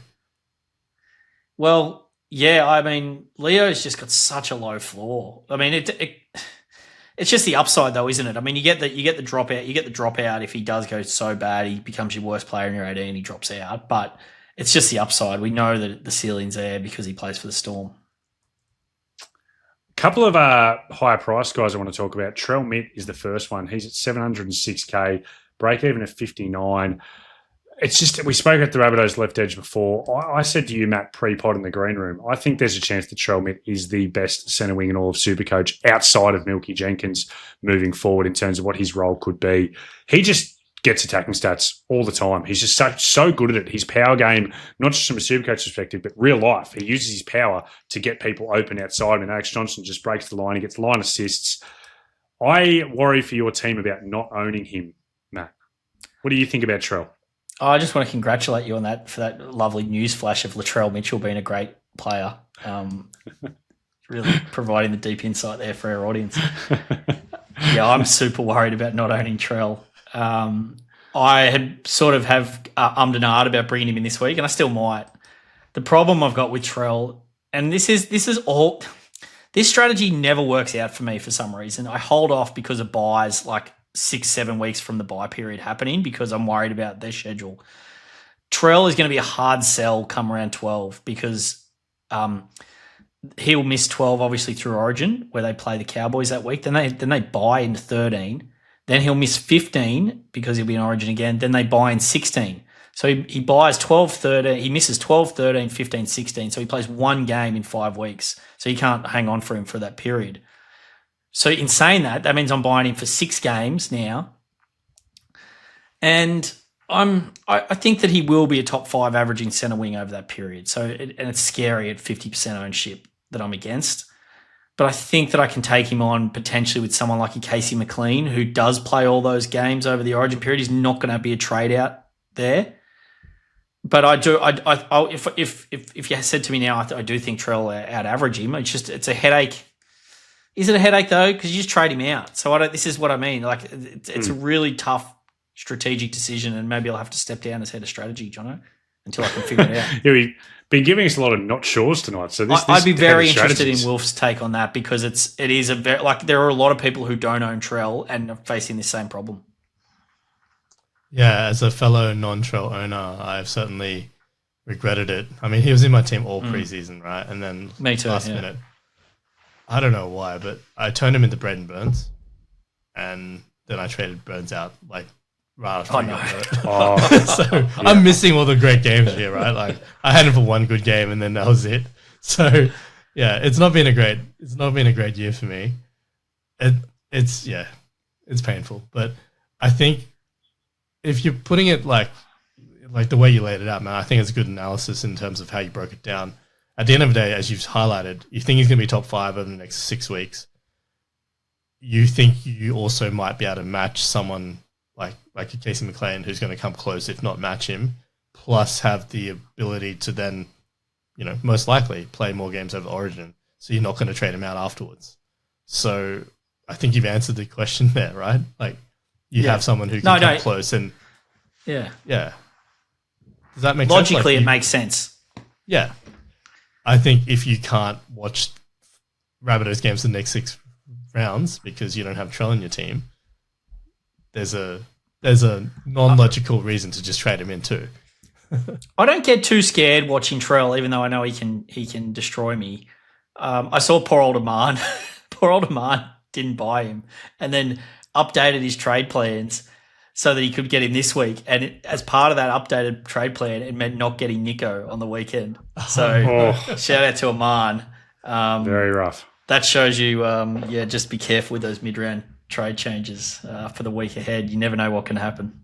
C: Well, yeah. I mean, Leo's just got such a low floor. I mean, it's just the upside, though, isn't it? I mean, you get the dropout. You get the dropout if he does go so bad, he becomes your worst player in your 18, he drops out. But it's just the upside. We know that the ceiling's there because he plays for the Storm.
B: Couple of higher price guys I want to talk about. Trell Mitt is the first one. He's at 706k, break even at 59. It's just, we spoke at the Rabbitohs left edge before. I said to you, Matt, pre-pod in the green room, I think there's a chance that Trell Mitt is the best centre wing in all of SuperCoach outside of Milky Jenkins moving forward in terms of what his role could be. He just gets attacking stats all the time. He's just so good at it. His power game, not just from a SuperCoach perspective, but real life. He uses his power to get people open outside. And Alex Johnson just breaks the line. He gets line assists. I worry for your team about not owning him, Matt. What do you think about Trell?
C: I just want to congratulate you on that for that lovely news flash of Latrell Mitchell being a great player. Really providing the deep insight there for our audience. Yeah, I'm super worried about not owning Trell. I had sort of have ummed and ahed about bringing him in this week, and I still might. The problem I've got with Trell, and this strategy never works out for me for some reason. I hold off because of buys like 6-7 weeks from the buy period happening because I'm worried about their schedule. Trell is going to be a hard sell come around 12 because he'll miss 12 obviously through Origin where they play the Cowboys that week. Then they buy into 13. Then he'll miss 15 because he'll be in Origin again. Then they buy in 16. So he buys 12, 13. He misses 12, 13, 15, 16. So he plays one game in 5 weeks. So you can't hang on for him for that period. So in saying that means I'm buying him for 6 games now. And I think that he will be a top 5 averaging centre wing over that period. So and it's scary at 50% ownership that I'm against. But I think that I can take him on potentially with someone like a Casey McLean who does play all those games over the Origin period. He's not going to be a trade out there. But I do. If you said to me now, I do think Trell out average him. It's a headache. Is it a headache though? Because you just trade him out. So this is what I mean. Like it's a really tough strategic decision, and maybe I'll have to step down as head of strategy, Jono, until I can figure it out.
B: Yeah, we've been giving us a lot of not sures tonight. So
C: I'd be very interested in Wolf's take on that because it is a very there are a lot of people who don't own Trell and are facing this same problem.
D: Yeah, as a fellow non-trail owner, I've certainly regretted it. I mean, he was in my team all preseason, right? And then
C: Me too,
D: last
C: yeah.
D: minute, I don't know why, but I turned him into Bread and Burns, and then I traded Burns out like right after he got hurt. So I'm missing all the great games here, right? Like I had him for one good game, and then that was it. So yeah, it's not been a great year for me. It's painful, but I think if you're putting it like the way you laid it out, man, I think it's a good analysis in terms of how you broke it down. At the end of the day, as you've highlighted, you think he's going to be top 5 over the next 6 weeks. You think you also might be able to match someone like a Casey McLean who's going to come close, if not match him, plus have the ability to then, most likely play more games over Origin. So you're not going to trade him out afterwards. So I think you've answered the question there, right? Like you have someone who can come close and yeah. Does that make sense?
C: Logically, it makes sense.
D: Yeah. I think if you can't watch Rabbitohs games the next 6 rounds because you don't have Trell in your team, there's a non-logical reason to just trade him in too.
C: I don't get too scared watching Trell, even though I know he can destroy me. I saw poor old Aman. Poor old Aman didn't buy him and then updated his trade plans so that he could get him this week. And as part of that updated trade plan, it meant not getting Nico on the weekend. So shout out to Aman.
B: Very rough.
C: That shows you, just be careful with those mid-round trade changes for the week ahead. You never know what can happen.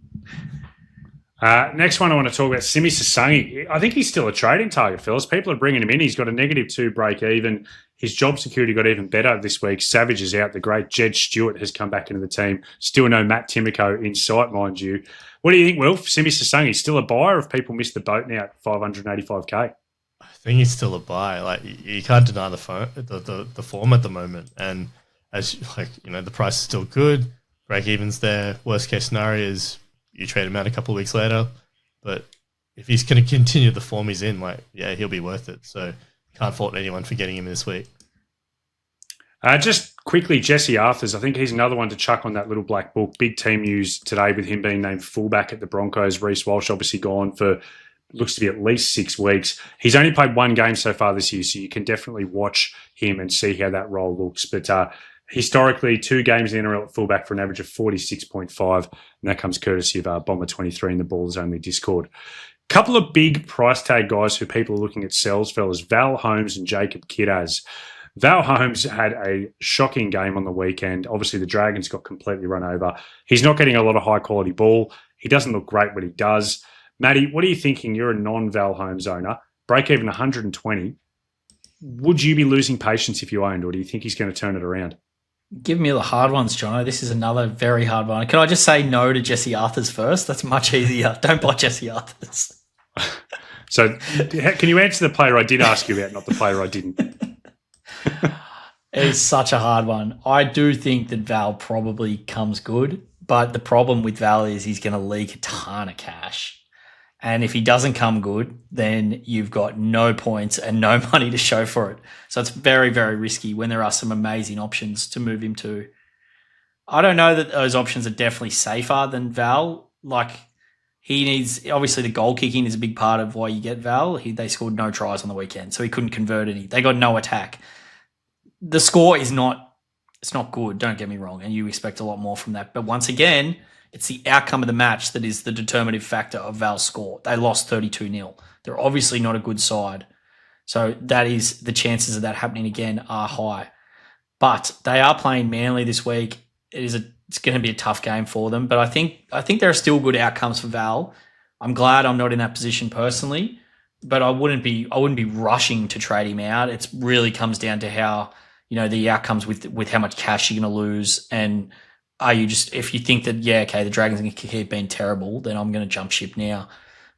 B: Next one I want to talk about, Simi Sasangi. I think he's still a trading target, fellas. People are bringing him in. He's got a -2 break even. His job security got even better this week. Savage is out. The great Jed Stewart has come back into the team. Still no Matt Timoko in sight, mind you. What do you think, Wilf? Simi Sasangi still a buyer if people missed the boat now at 585K?
D: I think he's still a buy. Like you can't deny the form at the moment, and as the price is still good. Break even's there. Worst case scenario is you trade him out a couple of weeks later, but if he's going to continue the form he's in, he'll be worth it. So can't fault anyone for getting him this week.
B: Just quickly, Jesse Arthurs. I think he's another one to chuck on that little black book. Big team news today with him being named fullback at the Broncos. Reece Walsh obviously gone for looks to be at least 6 weeks. He's only played 1 game so far this year, so you can definitely watch him and see how that role looks. But historically, 2 games in the NRL at fullback for an average of 46.5, and that comes courtesy of Bomber 23 in the Ballers Only Discord. Couple of big price tag guys who people are looking at sells, fellas, Val Holmes and Jacob Kiraz. Val Holmes had a shocking game on the weekend. Obviously, the Dragons got completely run over. He's not getting a lot of high-quality ball. He doesn't look great when he does. Matty, what are you thinking? You're a non-Val Holmes owner. Break even 120. Would you be losing patience if you owned, or do you think he's going to turn it around?
C: Give me the hard ones, Jono. This is another very hard one. Can I just say no to Jesse Arthurs first? That's much easier. Don't buy Jesse Arthurs.
B: So can you answer the player I did ask you about, not the player I didn't?
C: It's such a hard one. I do think that Val probably comes good, but the problem with Val is he's going to leak a ton of cash. And if he doesn't come good, then you've got no points and no money to show for it. So it's very, very risky when there are some amazing options to move him to. I don't know that those options are definitely safer than Val. Like he needs, obviously the goal kicking is a big part of why you get Val. They scored no tries on the weekend, so he couldn't convert any. They got no attack. The score is not good, don't get me wrong, and you expect a lot more from that. But once again, it's the outcome of the match that is the determinative factor of Val's score. They lost 32-0. They're obviously not a good side. So that is the chances of that happening again are high. But they are playing Manly this week. It's going to be a tough game for them. But I think there are still good outcomes for Val. I'm glad I'm not in that position personally, but I wouldn't be rushing to trade him out. It really comes down to how, the outcomes with how much cash you're going to lose. And are you just, if you think that, the Dragons are going to keep being terrible, then I'm going to jump ship now.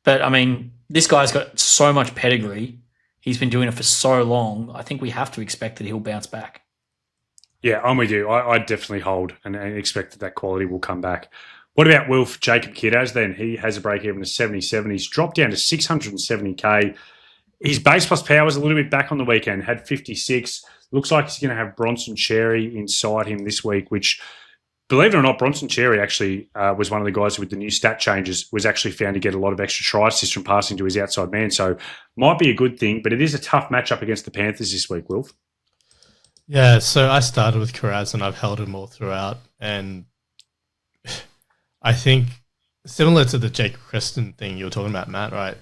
C: But I mean, this guy's got so much pedigree. He's been doing it for so long. I think we have to expect that he'll bounce back.
B: Yeah, I'm with you. I definitely hold and expect that quality will come back. What about Wilf Jacob Kiraz then? He has a break even of 77. He's dropped down to 670K. His base plus power was a little bit back on the weekend, had 56. Looks like he's going to have Bronson Cherry inside him this week, which Believe it or not, Bronson Cherry actually was one of the guys with the new stat changes, was actually found to get a lot of extra try assists from passing to his outside man. So might be a good thing, but it is a tough matchup against the Panthers this week, Wilf.
D: Yeah, so I started with Carraz and I've held him all throughout. And I think similar to the Jake Preston thing you were talking about, Matt, right?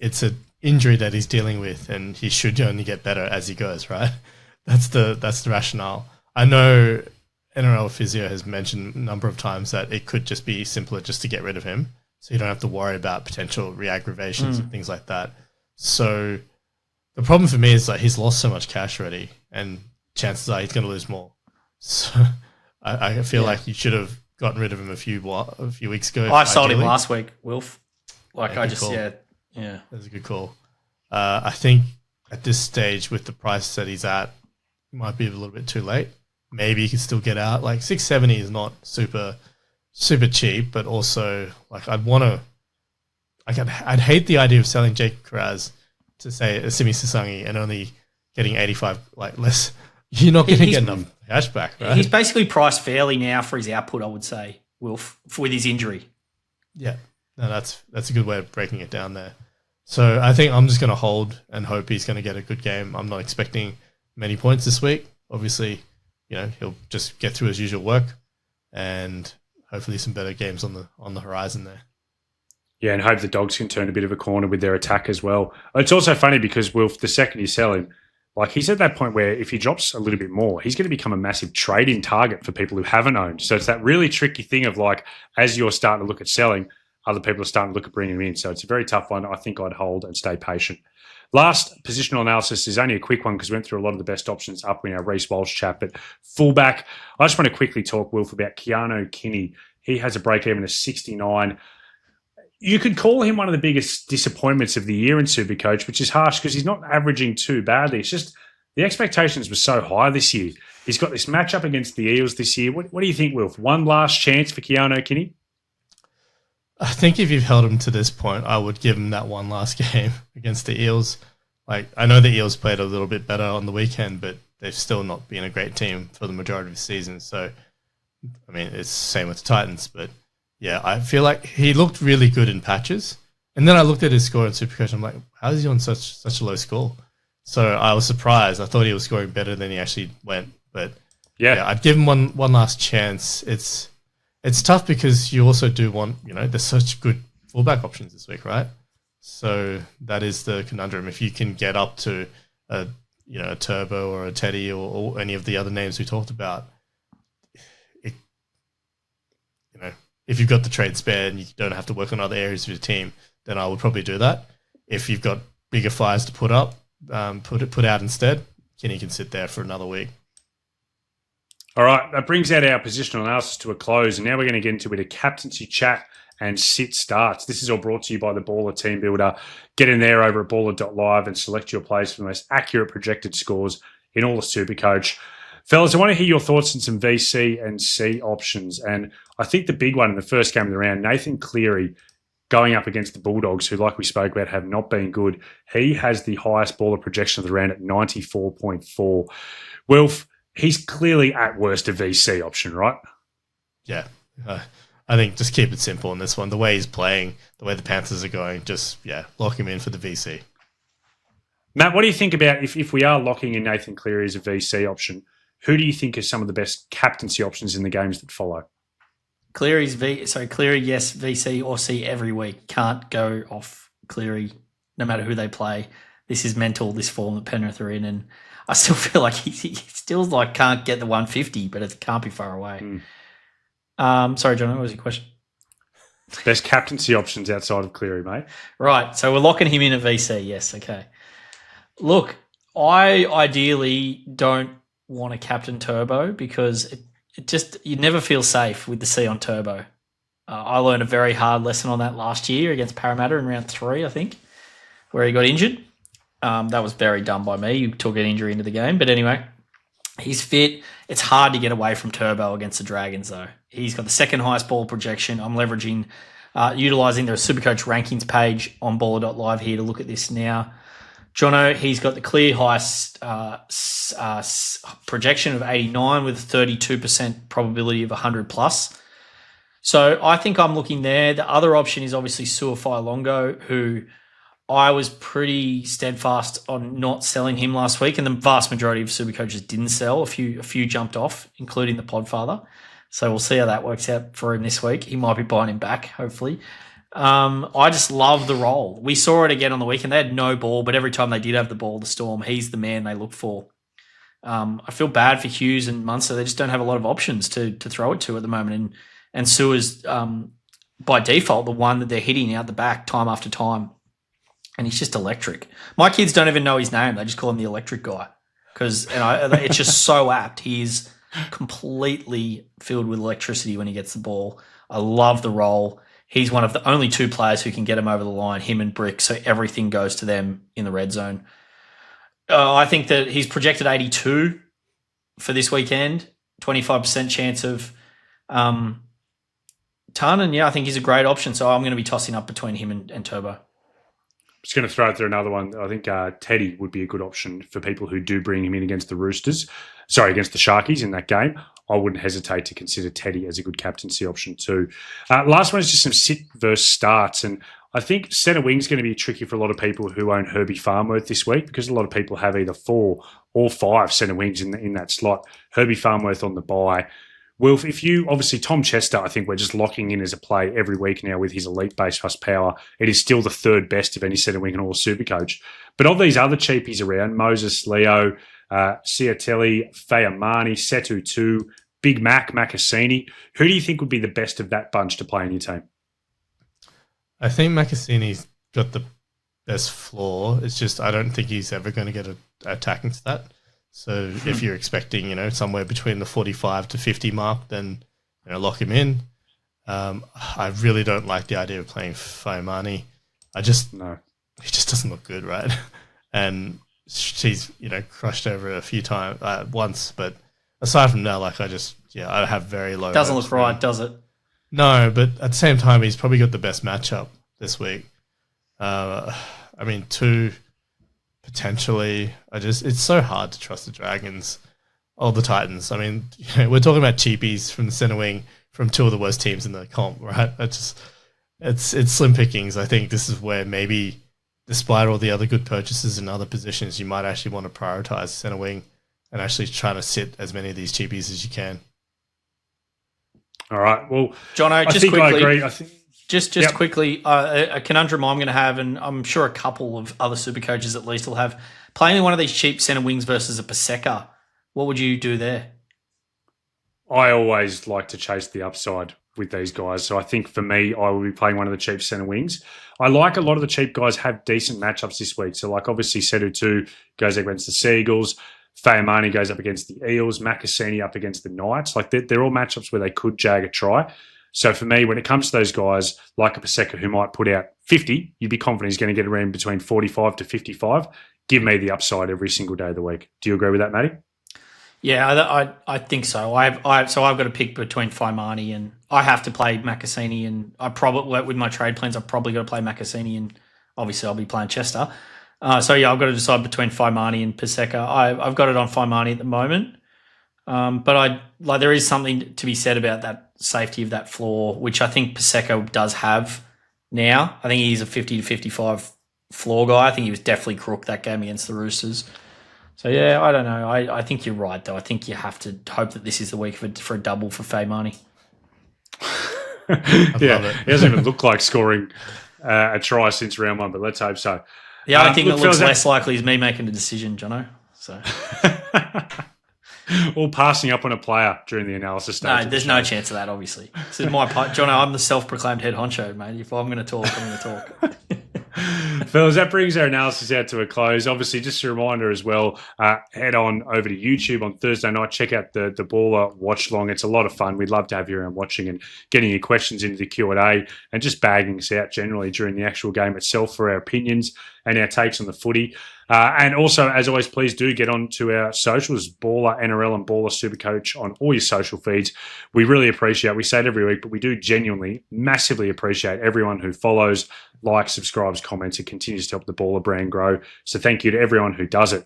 D: It's an injury that he's dealing with and he should only get better as he goes, right? That's the rationale. I know NRL Physio has mentioned a number of times that it could just be simpler just to get rid of him, so you don't have to worry about potential re-aggravations and things like that. So the problem for me is that he's lost so much cash already, and chances are he's going to lose more. So I feel like you should have gotten rid of him a few weeks ago.
C: I sold him last week, Wilf. Like
D: yeah,
C: I just,
D: call.
C: yeah.
D: That's a good call. I think at this stage with the price that he's at, it might be a little bit too late. Maybe you can still get out. Like 670 is not super cheap, but also like I'd hate the idea of selling Jake Carraz to say a Simi Sasangi and only getting 85 like less. You're not going to get enough cash back, right?
C: He's basically priced fairly now for his output, I would say, Wilf, with his injury.
D: Yeah, no, that's a good way of breaking it down there. So I think I'm just going to hold and hope he's going to get a good game. I'm not expecting many points this week. Obviously, he'll just get through his usual work, and hopefully some better games on the horizon there.
B: Yeah, and hope the Dogs can turn a bit of a corner with their attack as well. It's also funny because Wilf, the second you sell him, like he's at that point where if he drops a little bit more, he's going to become a massive trade-in target for people who haven't owned. So it's that really tricky thing of like, as you're starting to look at selling, other people are starting to look at bringing him in. So it's a very tough one. I think I'd hold and stay patient. Last positional analysis is only a quick one because we went through a lot of the best options up in our Reece Walsh chat. But fullback, I just want to quickly talk, Wilf, about Keanu Kinney. He has a break-even of 69. You could call him one of the biggest disappointments of the year in SuperCoach, which is harsh because he's not averaging too badly. It's just the expectations were so high this year. He's got this matchup against the Eels this year. What do you think, Wilf? One last chance for Keanu Kinney?
D: I think if you've held him to this point, I would give him that one last game against the Eels. Like, I know the Eels played a little bit better on the weekend, but they've still not been a great team for the majority of the season. So, I mean, it's the same with the Titans. But, yeah, I feel like he looked really good in patches. And then I looked at his score in SuperCoach. I'm like, how is he on such a low score? So I was surprised. I thought he was scoring better than he actually went. But, yeah I'd give him one last chance. It's tough because you also do want, there's such good fullback options this week, right? So that is the conundrum. If you can get up to a Turbo or a Teddy or any of the other names we talked about, if you've got the trade spare and you don't have to work on other areas of your team, then I would probably do that. If you've got bigger flyers to put up, put out instead, Kenny can sit there for another week.
B: All right, that brings out our positional analysis to a close, and now we're going to get into a bit of captaincy chat and sit starts. This is all brought to you by the Ballr Team Builder. Get in there over at ballr.live and select your plays for the most accurate projected scores in all of SuperCoach. Fellas, I want to hear your thoughts on some VC and C options, and I think the big one in the first game of the round, Nathan Cleary going up against the Bulldogs, who, like we spoke about, have not been good. He has the highest baller projection of the round at 94.4. Wilf, he's clearly at worst a VC option, right?
D: Yeah. I think just keep it simple in this one. The way he's playing, the way the Panthers are going, lock him in for the VC.
B: Matt, what do you think about if we are locking in Nathan Cleary as a VC option, who do you think are some of the best captaincy options in the games that follow?
C: Cleary, yes, VC or C every week. Can't go off Cleary no matter who they play. This is mental, this form that Penrith are in, and I still feel like he still can't get the 150, but it can't be far away. Sorry, John, what was your question?
B: Best captaincy options outside of Cleary, mate.
C: Right, so we're locking him in at VC, yes, okay. Look, I ideally don't want a captain Turbo because it just, you never feel safe with the C on Turbo. I learned a very hard lesson on that last year against Parramatta in round 3, I think, where he got injured. That was very dumb by me. You took an injury into the game. But anyway, he's fit. It's hard to get away from Turbo against the Dragons, though. He's got the second highest ball projection. I'm leveraging, utilising the SuperCoach rankings page on baller.live here to look at this now. Jono, he's got the clear highest projection of 89 with 32% probability of 100 plus. So I think I'm looking there. The other option is obviously Suafai Longo, who I was pretty steadfast on not selling him last week, and the vast majority of SuperCoaches didn't sell. A few jumped off, including the Podfather. So we'll see how that works out for him this week. He might be buying him back, hopefully. I just love the role. We saw it again on the weekend. They had no ball, but every time they did have the ball, the Storm, he's the man they look for. I feel bad for Hughes and Munster. They just don't have a lot of options to throw it to at the moment. And Sua's, by default, the one that they're hitting out the back time after time. And he's just electric. My kids don't even know his name. They just call him the electric guy. It's just so apt. He's completely filled with electricity when he gets the ball. I love the role. He's one of the only two players who can get him over the line, him and Brick, so everything goes to them in the red zone. I think that he's projected 82 for this weekend, 25% chance of ton. And, yeah, I think he's a great option. So I'm going to be tossing up between him and Turbo.
B: Just going to throw out there another one. I think Teddy would be a good option for people who do bring him in against the Roosters. Sorry, against the Sharkies in that game. I wouldn't hesitate to consider Teddy as a good captaincy option too. Last one is just some sit versus starts. And I think centre wing is going to be tricky for a lot of people who own Herbie Farnworth this week because a lot of people have either 4 or 5 centre wings in that slot. Herbie Farnworth on the bye. Wilf, if you, obviously Tom Chester, I think we're just locking in as a play every week now with his elite base plus power. It is still the third best of any centre wing in all SuperCoach. But of these other cheapies around, Moses, Leo, Ciatelli, Fayamani, Setu 2, Big Mac, Macassini, who do you think would be the best of that bunch to play in your team?
D: I think Macassini's got the best floor. It's just I don't think he's ever going to get an attacking stat. So if you're expecting, somewhere between the 45 to 50 mark, then, lock him in. I really don't like the idea of playing Fayamani. He just doesn't look good, right? And she's, crushed over a few times, once. But aside from that, I have very low.
C: Doesn't look right, does it?
D: No, but at the same time, he's probably got the best matchup this week. 2... Potentially, it's so hard to trust the Dragons or the Titans. We're talking about cheapies from the centre wing from 2 of the worst teams in the comp, right? It's slim pickings. I think this is where maybe, despite all the other good purchases in other positions, you might actually want to prioritise centre wing and actually try to sit as many of these cheapies as you can.
B: All right. Well,
C: Jono,
B: I think quickly, I agree.
C: Just quickly, a conundrum I'm going to have, and I'm sure a couple of other SuperCoaches at least will have, playing one of these cheap centre wings versus a Paseka. What would you do there?
B: I always like to chase the upside with these guys. So I think for me, I will be playing one of the cheap centre wings. I like a lot of the cheap guys have decent matchups this week. So obviously Setu 2 goes against the Seagulls. Fayamani goes up against the Eels. Macassini up against the Knights. They're all matchups where they could jag a try. So for me, when it comes to those guys like a Paseka who might put out 50, you'd be confident he's going to get around between 45 to 55. Give me the upside every single day of the week. Do you agree with that, Matty?
C: Yeah, I think so. I've got to pick between Faimani and I have to play Macassini, and I probably with my trade plans I've probably got to play Macassini, and obviously I'll be playing Chester. I've got to decide between Faimani and Paseka. I've got it on Faimani at the moment. But there is something to be said about that safety of that floor, which I think Paseka does have now. I think he's a 50 to 55 floor guy. I think he was definitely crook that game against the Roosters. So, yeah, I don't know. I think you're right, though. I think you have to hope that this is the week for a double for Faimani.
B: Yeah, he hasn't even looked like scoring a try since round 1, but let's hope so.
C: The only thing that looks less likely is me making a decision, Jono. So...
B: Or passing up on a player during the analysis stage.
C: No, there's no chance of that, obviously. This is my part. Jono, I'm the self-proclaimed head honcho, mate. If I'm going to talk, I'm going to talk.
B: Fellas, that brings our analysis out to a close. Obviously, just a reminder as well, head on over to YouTube on Thursday night. Check out the Ballr watch long. It's a lot of fun. We'd love to have you around watching and getting your questions into the Q&A and just bagging us out generally during the actual game itself for our opinions and our takes on the footy. And also, as always, please do get on to our socials, Ballr NRL and Ballr SuperCoach on all your social feeds. We really appreciate, we say it every week, but we do genuinely, massively appreciate everyone who follows, likes, subscribes, comments. It continues to help the Ballr brand grow. So thank you to everyone who does it.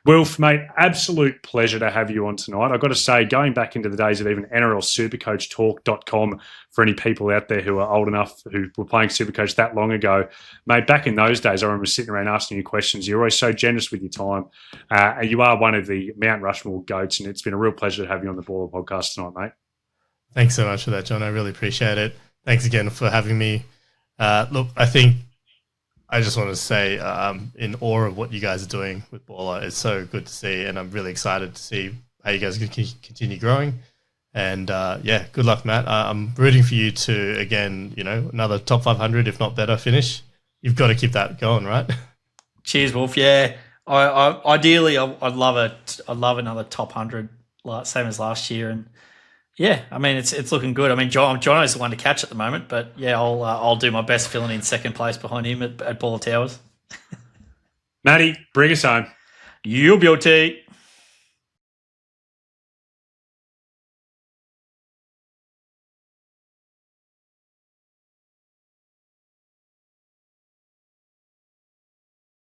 B: Wilf, mate, absolute pleasure to have you on tonight. I've got to say, going back into the days of even NRL SuperCoach Talk.com, for any people out there who are old enough who were playing SuperCoach that long ago, mate, back in those days, I remember sitting around asking you questions. You're always so generous with your time. And you are one of the Mount Rushmore goats, and it's been a real pleasure to have you on the Ballr podcast tonight, mate.
D: Thanks so much for that, John. I really appreciate it. Thanks again for having me. Look, I think I just want to say I'm in awe of what you guys are doing with Ballr. It's so good to see, and I'm really excited to see how you guys can continue growing. And yeah, good luck, Matt. I'm rooting for you to, again, another top 500, if not better, finish. You've got to keep that going, right?
C: Cheers, Wolf. Yeah, ideally, I'd love it. I'd love another top 100, same as last year. And yeah, I mean, it's looking good. I mean, Jono's the one to catch at the moment, but yeah, I'll do my best filling in second place behind him at Ballr Towers.
B: Matty, bring us home.
C: You beauty.